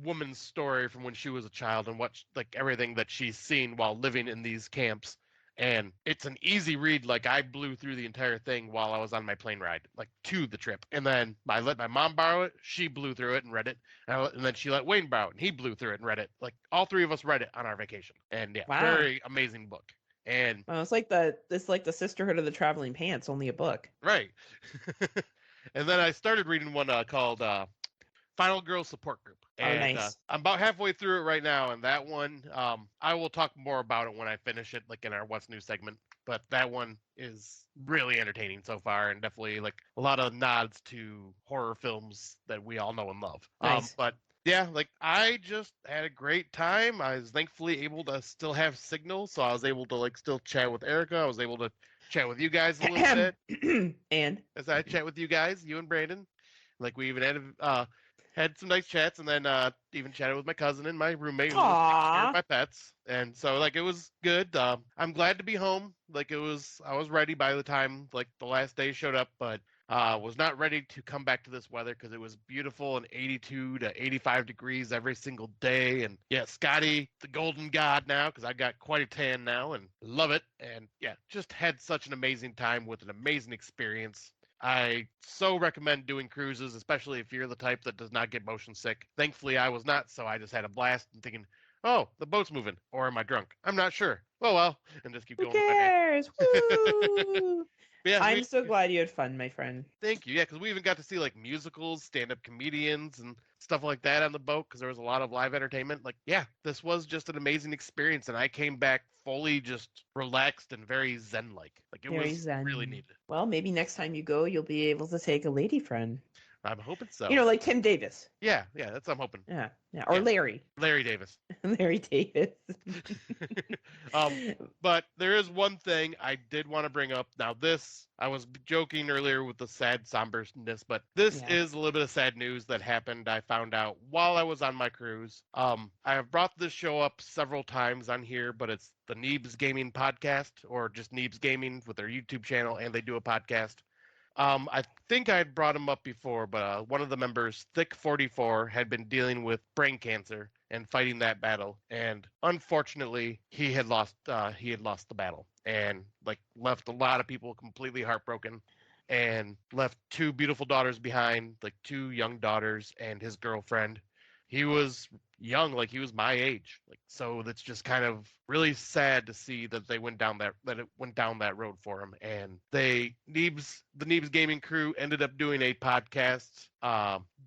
woman's story from when she was a child and what like everything that she's seen while living in these camps. And it's an easy read. Like I blew through the entire thing while I was on my plane ride, like to the trip. And then I let my mom borrow it. She blew through it and read it. And then she let Wayne borrow it, and he blew through it and read it. Like all three of us read it on our vacation. And yeah, Wow. very amazing book. And it's like the Sisterhood of the Traveling Pants, only a book. Right. And then I started reading one called Final Girl Support Group. And nice. I'm about halfway through it right now, and that one, I will talk more about it when I finish it, like in our What's New segment. But that one is really entertaining so far, and definitely like a lot of nods to horror films that we all know and love. Nice. But yeah, like I just had a great time. I was thankfully able to still have signal, so I was able to like still chat with Erica. I was able to chat with you guys a little bit. And as I chat with you guys, you and Brandon, like we even had some nice chats, and then even chatted with my cousin and my roommate who was taking care of my pets. And so like it was good. I'm glad to be home. Like I was ready by the time like the last day showed up, but was not ready to come back to this weather because it was beautiful and 82 to 85 degrees every single day. And yeah, Scotty, the golden god now, because I got quite a tan now and love it. And yeah, just had such an amazing time with an amazing experience. I so recommend doing cruises, especially if you're the type that does not get motion sick. Thankfully, I was not, so I just had a blast and thinking, oh, the boat's moving, or am I drunk? I'm not sure. Oh, well, and just keep going. Who cares? Woo! Yeah, I'm so glad you had fun, my friend. Thank you. Yeah, because we even got to see like musicals, stand-up comedians, and stuff like that on the boat because there was a lot of live entertainment. Like, yeah, this was just an amazing experience, and I came back fully just relaxed and very zen-like. Like, it Very was zen. really needed. Well, maybe next time you go, you'll be able to take a lady friend. I'm hoping so. You know, like Tim Davis. Yeah, that's what I'm hoping. Yeah. Or Larry. Larry Davis. Larry Davis. But there is one thing I did want to bring up. Now, this, I was joking earlier with the sad somberness, but this is a little bit of sad news that happened. I found out while I was on my cruise. I have brought this show up several times on here, but it's the Neebs Gaming podcast, or just Neebs Gaming with their YouTube channel, and they do a podcast. I think I had brought him up before, but one of the members, Thick44, had been dealing with brain cancer and fighting that battle, and unfortunately, he had lost the battle, and like left a lot of people completely heartbroken, and left two beautiful daughters behind, like two young daughters and his girlfriend. He was young, like he was my age, like so that's just kind of really sad to see that it went down that road for him. And the Neebs Gaming crew ended up doing a podcast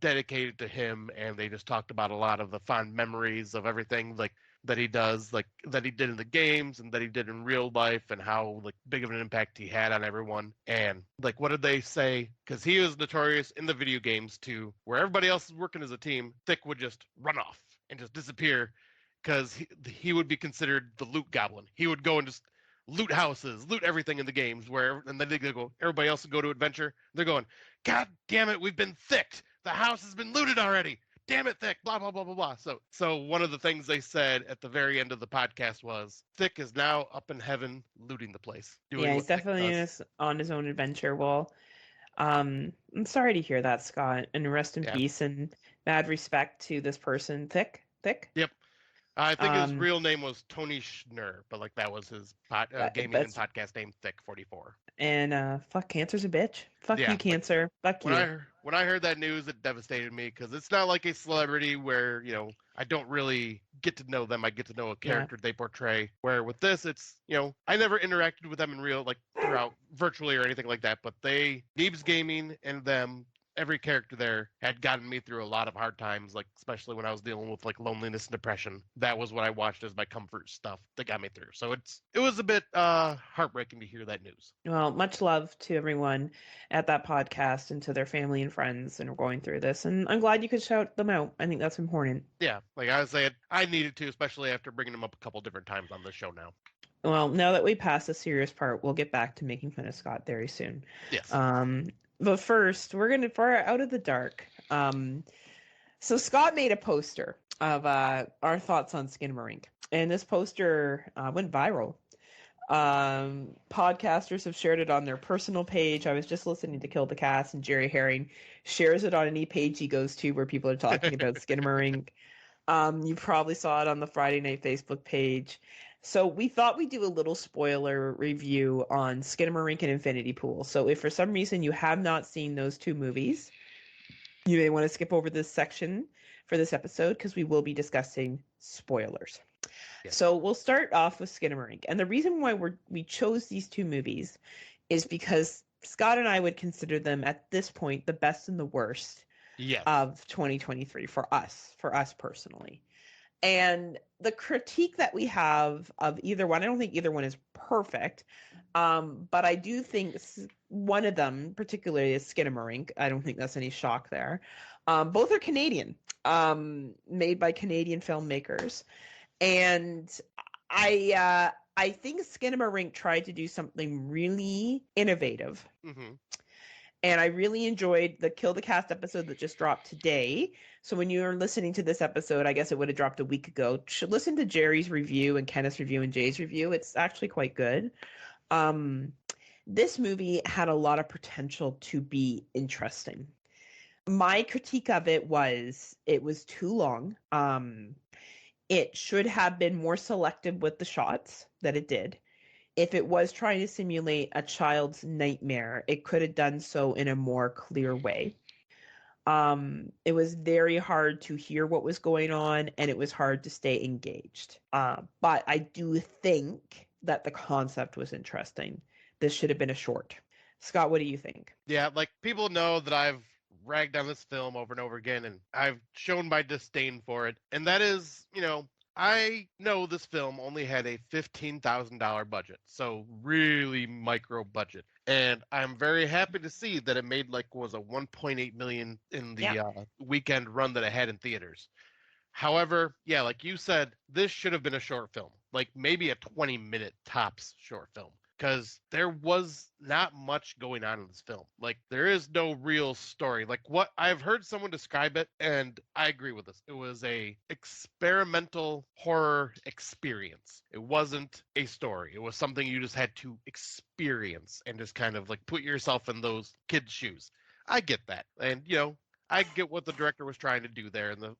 dedicated to him, and they just talked about a lot of the fond memories of everything like that he does, like that he did in the games and that he did in real life, and how like big of an impact he had on everyone. And like, what did they say? Because he was notorious in the video games too, where everybody else is working as a team, Thick would just run off and just disappear because he would be considered the loot goblin. He would go and just loot houses, loot everything in the games, and then they go, everybody else would go to adventure. They're going, God damn it, we've been thicked. The house has been looted already. Damn it, Thick, blah, blah, blah, blah, blah. So one of the things they said at the very end of the podcast was, Thick is now up in heaven looting the place. He's definitely on his own adventure. Well, I'm sorry to hear that, Scott, and rest in peace and mad respect to this person, Thick. Yep. I think his real name was Tony Schnur, but like that was his gaming and podcast name, Thick44. And fuck, cancer's a bitch. Fuck you, cancer. Fuck you. When I heard that news, it devastated me because it's not like a celebrity where, I don't really get to know them. I get to know a character they portray. Where with this, it's, I never interacted with them in real, like throughout virtually or anything like that. But Neebs Gaming and them every character there had gotten me through a lot of hard times, like especially when I was dealing with like loneliness and depression. That was what I watched as my comfort stuff that got me through. So it was a bit heartbreaking to hear that news. Well, much love to everyone at that podcast and to their family and friends and going through this. And I'm glad you could shout them out. I think that's important. Yeah, like I was saying, I needed to, especially after bringing them up a couple different times on this show now. Well, now that we passed the serious part, we'll get back to making fun of Scott very soon. Yes. But first, we're going to far out of the dark. So Scott made a poster of our thoughts on Skinamarink, and this poster went viral. Podcasters have shared it on their personal page. I was just listening to Kill the Cast, and Jerry Herring shares it on any page he goes to where people are talking about Skinamarink. You probably saw it on the Friday Night Facebook page. So we thought we'd do a little spoiler review on Skinamarink and Infinity Pool. So if for some reason you have not seen those two movies, you may want to skip over this section for this episode because we will be discussing spoilers. Yes. So we'll start off with Skinamarink. And the reason why we chose these two movies is because Scott and I would consider them at this point the best and the worst of 2023 for us personally. And the critique that we have of either one, I don't think either one is perfect, but I do think one of them, particularly is Skinamarink. I don't think that's any shock there. Both are Canadian, made by Canadian filmmakers. And I think Skinamarink tried to do something really innovative. Mm-hmm. And I really enjoyed the Kill the Cast episode that just dropped today. So when you're listening to this episode, I guess it would have dropped a week ago. Should listen to Jerry's review and Kenneth's review and Jay's review. It's actually quite good. This movie had a lot of potential to be interesting. My critique of it was too long. It should have been more selective with the shots that it did. If it was trying to simulate a child's nightmare, it could have done so in a more clear way. It was very hard to hear what was going on, and it was hard to stay engaged. But I do think that the concept was interesting. This should have been a short. Scott, what do you think? Yeah, like people know that I've ragged on this film over and over again, and I've shown my disdain for it. And that is, I know this film only had a $15,000 budget, so really micro budget. And I'm very happy to see that it made was a 1.8 million in the weekend run that it had in theaters. However, yeah, like you said, this should have been a short film, like maybe a 20-minute tops short film. Because there was not much going on in this film. Like, there is no real story. Like, what I've heard someone describe it, and I agree with this. It was a experimental horror experience. It wasn't a story. It was something you just had to experience and just kind of put yourself in those kids' shoes. I get that, and I get what the director was trying to do there, and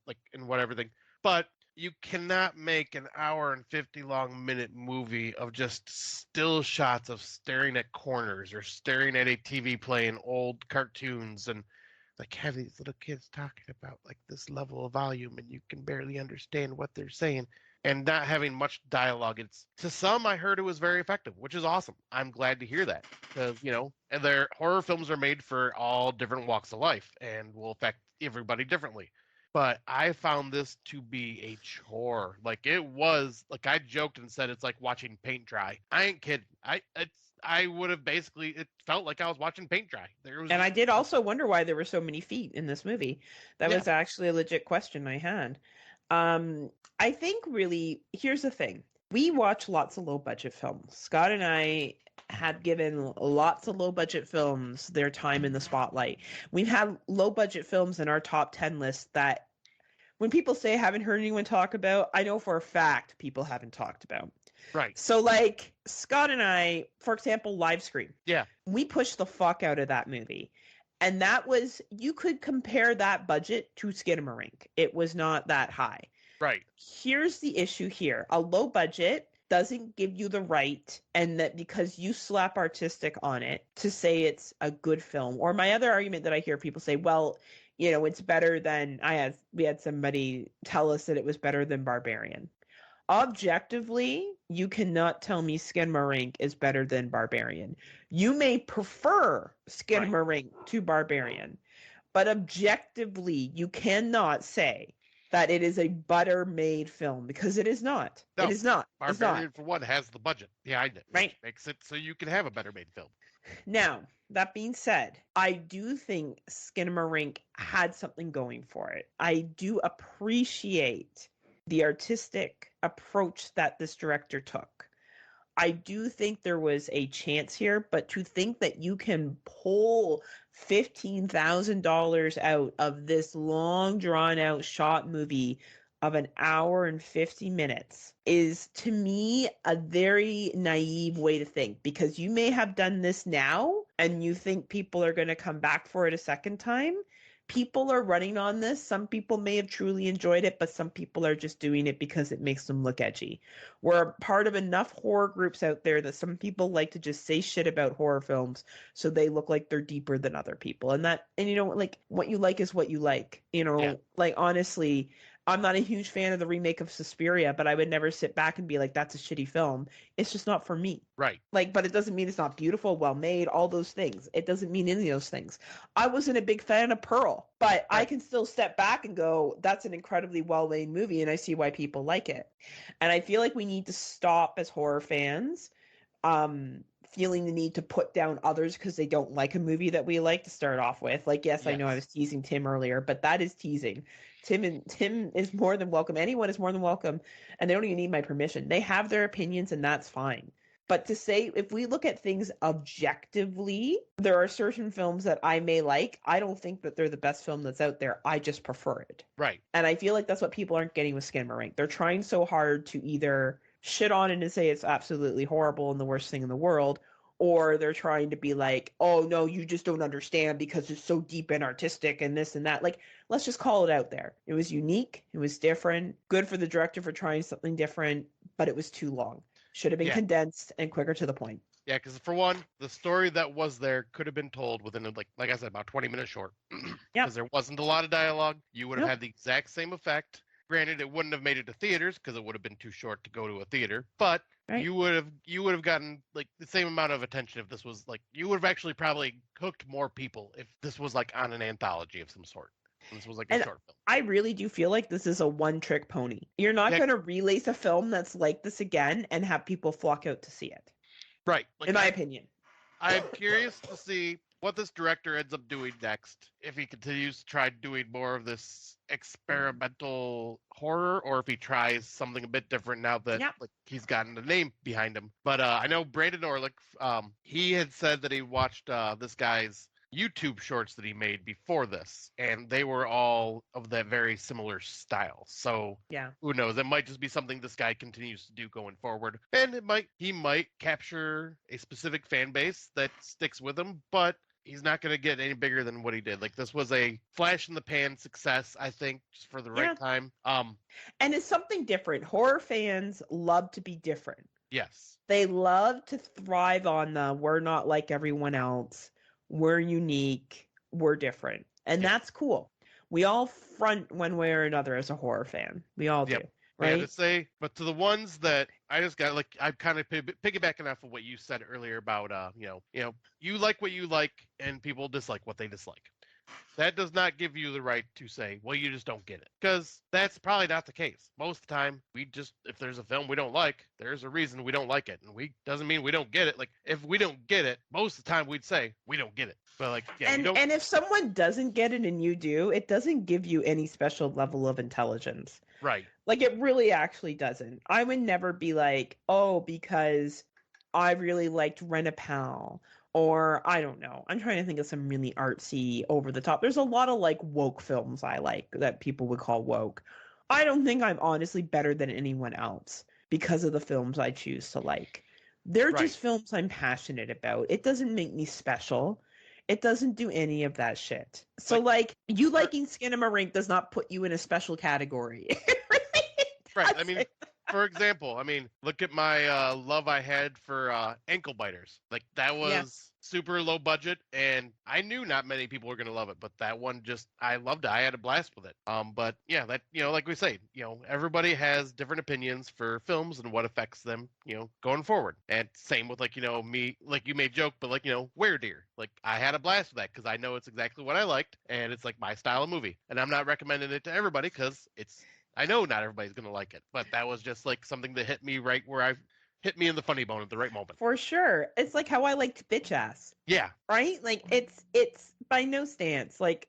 everything. But you cannot make an hour and 50 long minute movie of just still shots of staring at corners or staring at a TV playing old cartoons and have these little kids talking about this level of volume and you can barely understand what they're saying and not having much dialogue. It's to some, I heard it was very effective, which is awesome. I'm glad to hear that because, and their horror films are made for all different walks of life and will affect everybody differently. But I found this to be a chore. It was I joked and said it's like watching paint dry. I ain't kidding. I would have basically, it felt like I was watching paint dry. And I did also wonder why there were so many feet in this movie. That was actually a legit question I had. I think really, here's the thing. We watch lots of low budget films. Scott and I had given lots of low budget films their time in the spotlight. We've had low budget films in our top 10 list that when people say I haven't heard anyone talk about, I know for a fact people haven't talked about. Right. So Scott and I, for example, Live Scream. Yeah. We pushed the fuck out of that movie. And that was, you could compare that budget to Skinamarink. It was not that high. Right. Here's the issue here. A low budget doesn't give you the right, and that because you slap artistic on it, to say it's a good film. Or my other argument that I hear people say, well, it's better than, we had somebody tell us that it was better than Barbarian. Objectively, you cannot tell me Skinamarink is better than Barbarian. You may prefer Skinamarink to Barbarian, But objectively, you cannot say that it is a butter made film because it is not. No, it is not. It's not. Barbarian, for one, has the budget behind it, Right. which makes it so you can have a better made film. Now, that being said, I do think Skinamarink had something going for it. I do appreciate the artistic approach that this director took. I do think there was a chance here, but to think that you can pull $15,000 out of this long drawn out shot movie of an hour and 50 minutes is, to me, a very naive way to think, because you may have done this now and you think people are going to come back for it a second time. People are running on this. Some people may have truly enjoyed it, but some people are just doing it because it makes them look edgy. We're part of enough horror groups out there that some people like to just say shit about horror films so they look like they're deeper than other people. And you know, like, what you like is what you like. You know, Yeah. like, honestly, I'm not a huge fan of the remake of Suspiria, but I would never sit back and be like, that's a shitty film. It's just not for me. Right. Like, but it doesn't mean it's not beautiful, well made, all those things. It doesn't mean any of those things. I wasn't a big fan of Pearl, but I can still step back and go, that's an incredibly well made movie, and I see why people like it. And I feel like we need to stop as horror fans feeling the need to put down others because they don't like a movie that we like to start off with. Like, yes, I know I was teasing Tim earlier, but that is teasing. Tim is more than welcome. Anyone is more than welcome, and they don't even need my permission. They have their opinions, and that's fine. But to say, if we look at things objectively, there are certain films that I may like. I don't think that they're the best film that's out there. I just prefer it. Right. And I feel like that's what people aren't getting with Skinamarink. They're trying so hard to either shit on it and say it's absolutely horrible and the worst thing in the world, or they're trying to be like, oh no, you just don't understand because it's so deep and artistic and this and that. Like, let's just call it out there. It was unique. It was different. Good for the director for trying something different, but it was too long. Should have been condensed and quicker to the point. Yeah, because for one, the story that was there could have been told within, like I said, about 20 minutes short. Because there wasn't a lot of dialogue. You would have had the exact same effect. Granted, it wouldn't have made it to theaters because it would have been too short to go to a theater. But you would have gotten like the same amount of attention if this was like, you would have actually probably hooked more people if this was like on an anthology of some sort. This was like a short film. I really do feel like this is a one-trick pony. You're not going to release a film that's like this again and have people flock out to see it. Right. Like, in my opinion. I'm curious to see what this director ends up doing next. If he continues to try doing more of this experimental horror, or if he tries something a bit different now that like he's gotten a name behind him. But I know Brandon Orlick, he had said that he watched this guy's YouTube shorts that he made before this, and they were all of that very similar style. So who knows? It might just be something this guy continues to do going forward, and he might capture a specific fan base that sticks with him, but he's not going to get any bigger than what he did. Like, this was a flash in the pan success, I think, just for the right time. And it's something different. Horror fans love to be different. Yes. They love to thrive on the we're not like everyone else. We're unique. We're different. And that's cool. We all front one way or another as a horror fan. We all do. Right? Yeah, to say, but to the ones that I just got, like, I'm kind of piggybacking off of what you said earlier about, you like what you like and people dislike what they dislike. That does not give you the right to say, well, you just don't get it. Because that's probably not the case. Most of the time, if there's a film we don't like, there's a reason we don't like it. And doesn't mean we don't get it. Like, if we don't get it, most of the time we'd say, we don't get it. But like, and if someone doesn't get it and you do, it doesn't give you any special level of intelligence. Right. Like, it really actually doesn't. I would never be like, oh, because I really liked Rent-A-Pal. Or, I don't know. I'm trying to think of some really artsy, over the top. There's a lot of, like, woke films I like that people would call woke. I don't think I'm honestly better than anyone else because of the films I choose to like. They're just films I'm passionate about. It doesn't make me special. It doesn't do any of that shit. So, like, you liking Skinamarink does not put you in a special category. Right. I mean, for example, I mean, look at my love I had for ankle biters. Like that Yeah. was super low budget, and I knew not many people were gonna love it, but that one just I loved it. I had a blast with it. But yeah, that like we say, everybody has different opinions for films and what affects them, going forward. And same with like me, like you made joke, but like Were Deer, like I had a blast with that because I know it's exactly what I liked, and it's like my style of movie, and I'm not recommending it to everybody because I know not everybody's gonna like it, but that was just like something that hit me right where I hit me in the funny bone at the right moment. For sure. It's like how I liked Bitch Ass, Yeah, right? Like it's by no stance. Like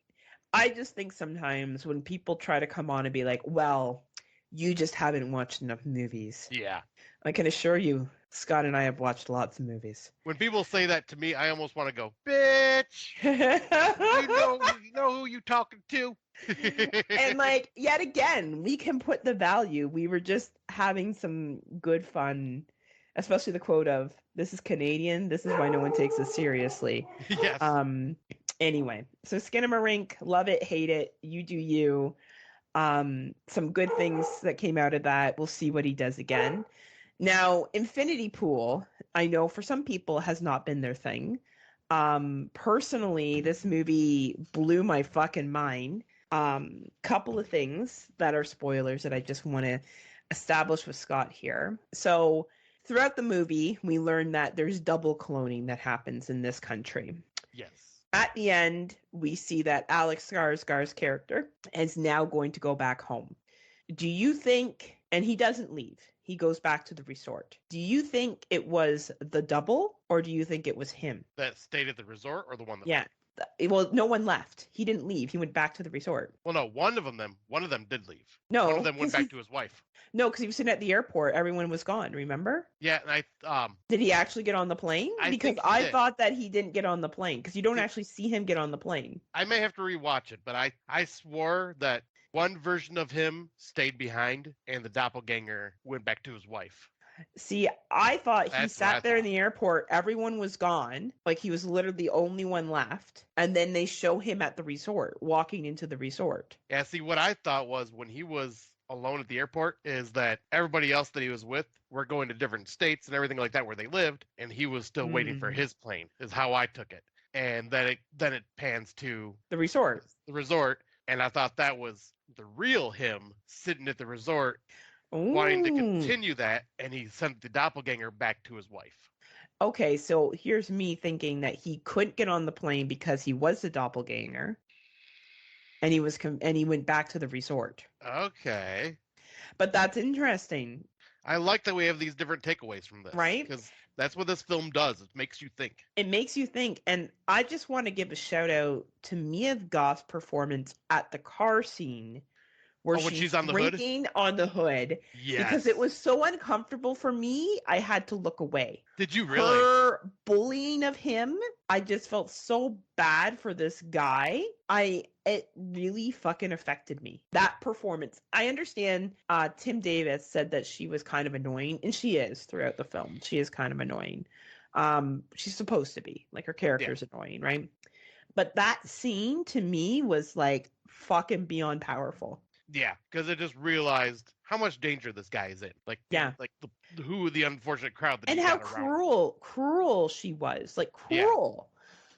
I just think sometimes when people try to come on and be like, "Well, you just haven't watched enough movies." yeah. I can assure you, Scott and I have watched lots of movies. When people say that to me, I almost want to go, bitch. You know who you talking to? And like yet again, we can put the value. We were just having some good fun, especially the quote of "This is Canadian. This is why no one takes us seriously." Yes. Anyway, so Skinamarink, love it, hate it. You do you. Some good things that came out of that. We'll see what he does again. Now, Infinity Pool, I know for some people has not been their thing. Personally, this movie blew my fucking mind. Couple of things that are spoilers that I just want to establish with Scott here. So, throughout the movie, we learn that there's double cloning that happens in this country. Yes. At the end, we see that Alex Skarsgård's character is now going to go back home. Do you think, and he doesn't leave, he goes back to the resort. Do you think it was the double or do you think it was him? That stayed at the resort or the one that Yeah. left? Well, no one left. He didn't leave. He went back to the resort. Well, no, one of them did leave. No, One of them went back to his wife. No, because he was sitting at the airport. Everyone was gone. Remember? Yeah, and Did he actually get on the plane? I Because think he I did. thought that he didn't get on the plane because you don't actually see him get on the plane. I may have to rewatch it, but I swore that one version of him stayed behind and the doppelganger went back to his wife. See, I thought he That's what I sat there in thought. the airport. Everyone was gone. Like he was literally the only one left. And then they show him at the resort, walking into the resort. Yeah, see, what I thought was when he was alone at the airport is that everybody else that he was with were going to different states and everything like that where they lived, and he was still waiting for his plane, is how I took it. And then it pans to The resort. the resort, and I thought that was the real him sitting at the resort wanting to Ooh. continue that, and he sent the doppelganger back to his wife. Okay, so here's me thinking that he couldn't get on the plane because he was the doppelganger, and he went back to the resort. Okay. But that's interesting, I like that we have these different takeaways from this. right? Because that's what this film does. It makes you think. It makes you think, and I just want to give a shout out to Mia Goth's performance at the car scene where when she's she's on the hood? drinking on the hood. Yes. Because it was so uncomfortable for me, I had to look away. Did you really? Her bullying of him, I just felt so bad for this guy. It really fucking affected me. That performance. I understand Tim Davis said that she was kind of annoying, and she is throughout the film. She is kind of annoying. She's supposed to be. Like her character's annoying, right? But that scene to me was like fucking beyond powerful. Yeah, because it just realized how much danger this guy is in. Like, Yeah. like the unfortunate crowd that And he how got around. cruel she was. Like cruel.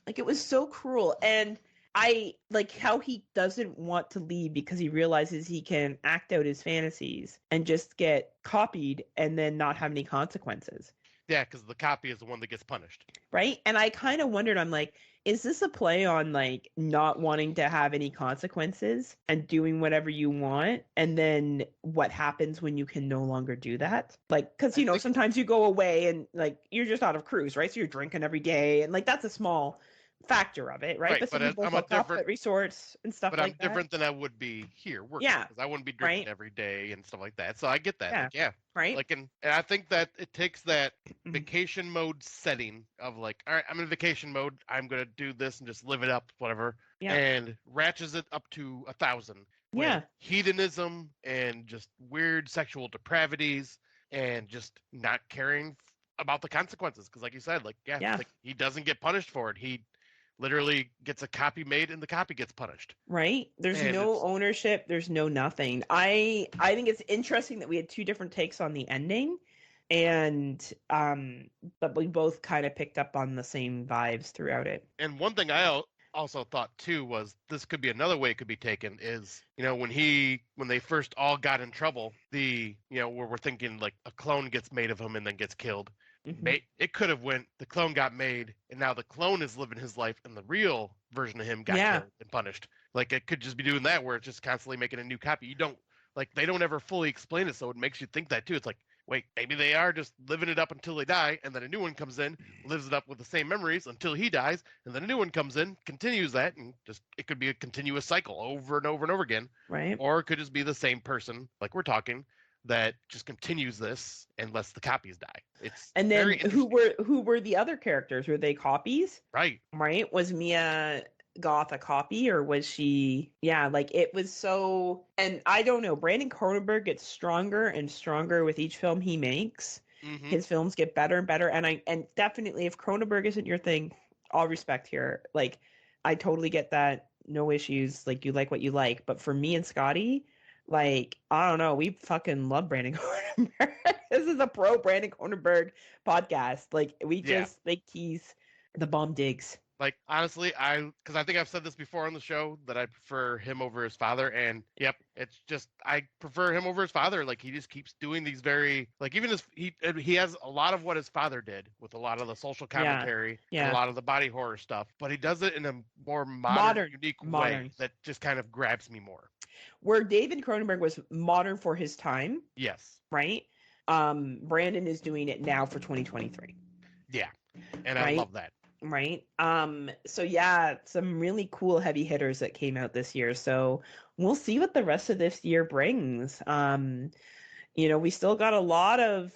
Like it was so cruel. And I like how he doesn't want to leave because he realizes he can act out his fantasies and just get copied and then not have any consequences. Yeah, because the copy is the one that gets punished. Right? And I kind of wondered, I'm like, is this a play on like not wanting to have any consequences and doing whatever you want? And then what happens when you can no longer do that? Like, because, you know, sometimes you go away and like you're just out of cruise, right? So you're drinking every day. And like that's a small factor of it, right? Right, But some but people I'm hook up different- at resorts and stuff But like I'm that. different than I would be here working. Yeah, Because I wouldn't be drinking right. every day and stuff like that. So I get that. Yeah. Like, yeah. Right? Like, and I think that it takes that vacation mode setting of like, all right, I'm in vacation mode. I'm going to do this and just live it up, whatever. Yeah. And ratchets it up to 1,000. with Yeah. Hedonism and just weird sexual depravities and just not caring about the consequences. Because like you said, like, Yeah. like he doesn't get punished for it. He literally gets a copy made and the copy gets punished. Right? There's And no it's ownership, there's no nothing. I think it's interesting that we had two different takes on the ending, and but we both kind of picked up on the same vibes throughout it. and one thing I also thought too was this could be another way it could be taken is, when they first all got in trouble, where we're thinking like a clone gets made of him and then gets killed. Hmm. It could have went the clone got made and now the clone is living his life and the real version of him got Yeah. killed and punished. Like it could just be doing that where it's just constantly making a new copy. You don't like they don't ever fully explain it, so it makes you think that too. It's like, wait, maybe they are just living it up until they die, and then a new one comes in, lives it up with the same memories until he dies, and then a new one comes in, continues that, and just it could be a continuous cycle over and over and over again. Right. Or it could just be the same person, like we're talking, that just continues this and lets the copies die. It's And then very who interesting. were the other characters? Were they copies? Right. Right? Was Mia Goth a copy, or was she? Yeah, like it was so. And I don't know. Brandon Cronenberg gets stronger and stronger with each film he makes. Mm-hmm. His films get better and better, and definitely if Cronenberg isn't your thing, all respect here. Like I totally get that. No issues. Like you like what you like, but for me and Scotty, like I don't know, we fucking love Brandon Cronenberg. This is a pro Brandon Cronenberg podcast. Like we Yeah. just think he's the bomb digs. Like honestly, because I think I've said this before on the show that I prefer him over his father, and yep, it's just I prefer him over his father. Like he just keeps doing these very like even his he has a lot of what his father did with a lot of the social commentary and a Yeah. lot of the body horror stuff, but he does it in a more Modern. unique Modern. way that just kind of grabs me more. Where David Cronenberg was modern for his time, Yes. right? Brandon is doing it now for 2023. Yeah, and I Right? love that. Right. So yeah, some really cool heavy hitters that came out this year. So we'll see what the rest of this year brings. We still got a lot of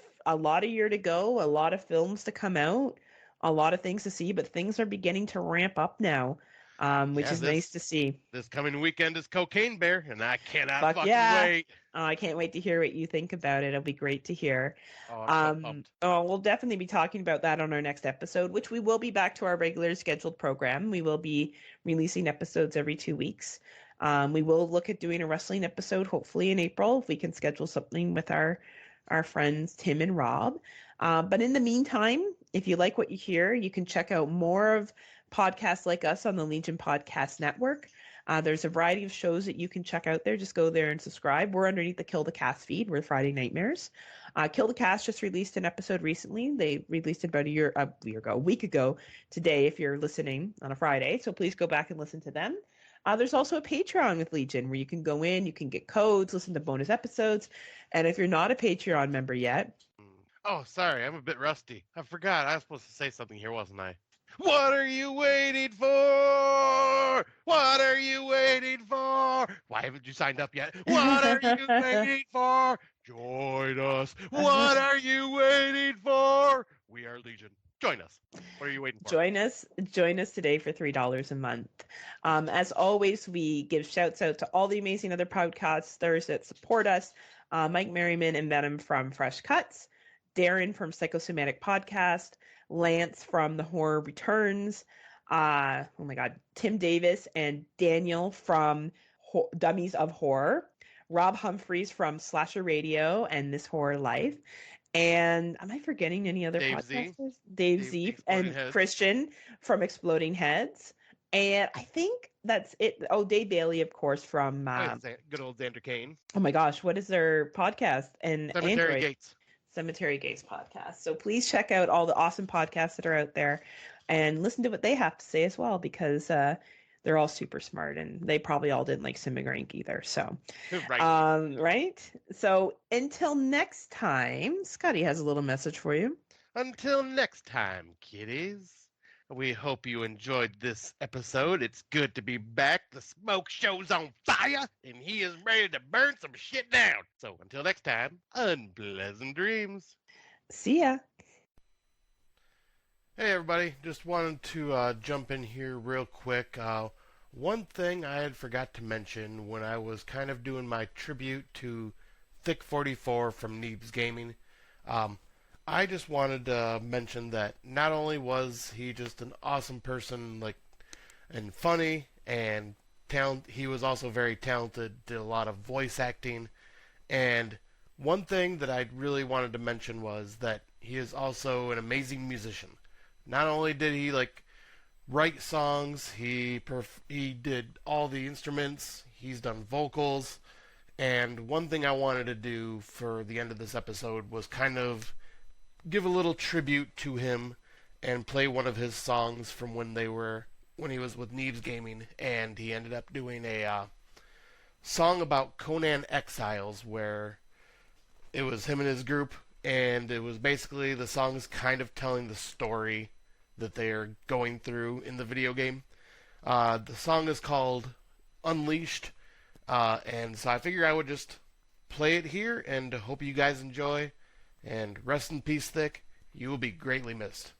year to go, a lot of films to come out, a lot of things to see, but things are beginning to ramp up now, which Yeah, is nice to see. this coming weekend is Cocaine Bear, and I cannot Fuck fucking yeah. wait. I can't wait to hear what you think about it. It'll be great to hear. Oh, I'm so pumped. We'll definitely be talking about that on our next episode, which we will be back to our regular scheduled program. We will be releasing episodes every 2 weeks. We will look at doing a wrestling episode, hopefully in April, if we can schedule something with our friends Tim and Rob. But in the meantime, if you like what you hear, you can check out more of podcasts like us on the Legion Podcast Network. There's a variety of shows that you can check out there. Just go there and subscribe. We're underneath the Kill the Cast feed. We're Friday Nightmares. Kill the Cast just released an episode recently. They released it about a week ago today, if you're listening on a Friday. So please go back and listen to them. There's also a Patreon with Legion where you can go in, you can get codes, listen to bonus episodes. And if you're not a Patreon member yet, Oh, sorry, I'm a bit rusty. I forgot. I was supposed to say something here, wasn't I? What are you waiting for? What are you waiting for? Why haven't you signed up yet? What are you waiting for? Join us. What are you waiting for? We are Legion. Join us. What are you waiting for? join us today for $3 a month. As always, we give shouts out to all the amazing other podcasters that support us. Mike Merriman and Venom from Fresh Cuts, Darren from Psychosomatic Podcast, Lance from The Horror Returns, oh my god, Tim Davis and Daniel from Dummies of Horror, Rob Humphreys from Slasher Radio and This Horror Life. And am I forgetting any other Dave Z. podcasters? Dave Dave Z Exploding and Heads. Christian from Exploding Heads. And I think that's it. Oh, Dave Bailey, of course, from Good old Xander Kane. oh my gosh, what is their podcast? And Cemetery Android Gates. Cemetery Gates podcast. So please check out all the awesome podcasts that are out there and listen to what they have to say as well, because they're all super smart and they probably all didn't like Skinamarink either. So Right. right. So until next time, Scotty has a little message for you. Until next time, kiddies. We hope you enjoyed this episode. It's good to be back. The smoke show's on fire, and he is ready to burn some shit down. So until next time, unpleasant dreams. See ya. Hey everybody, just wanted to jump in here real quick. One thing I had forgot to mention when I was kind of doing my tribute to Thick 44 from Neebs Gaming, I just wanted to mention that not only was he just an awesome person, like and funny and talent. He was also very talented, did a lot of voice acting. And one thing that I really wanted to mention was that he is also an amazing musician. Not only did he write songs, he did all the instruments, he's done vocals, and one thing I wanted to do for the end of this episode was kind of give a little tribute to him and play one of his songs from when he was with Neebs Gaming, and he ended up doing a song about Conan Exiles where it was him and his group, and it was basically the song's kind of telling the story that they are going through in the video game. The song is called Unleashed, and so I figure I would just play it here and hope you guys enjoy. And rest in peace, Thick. You will be greatly missed.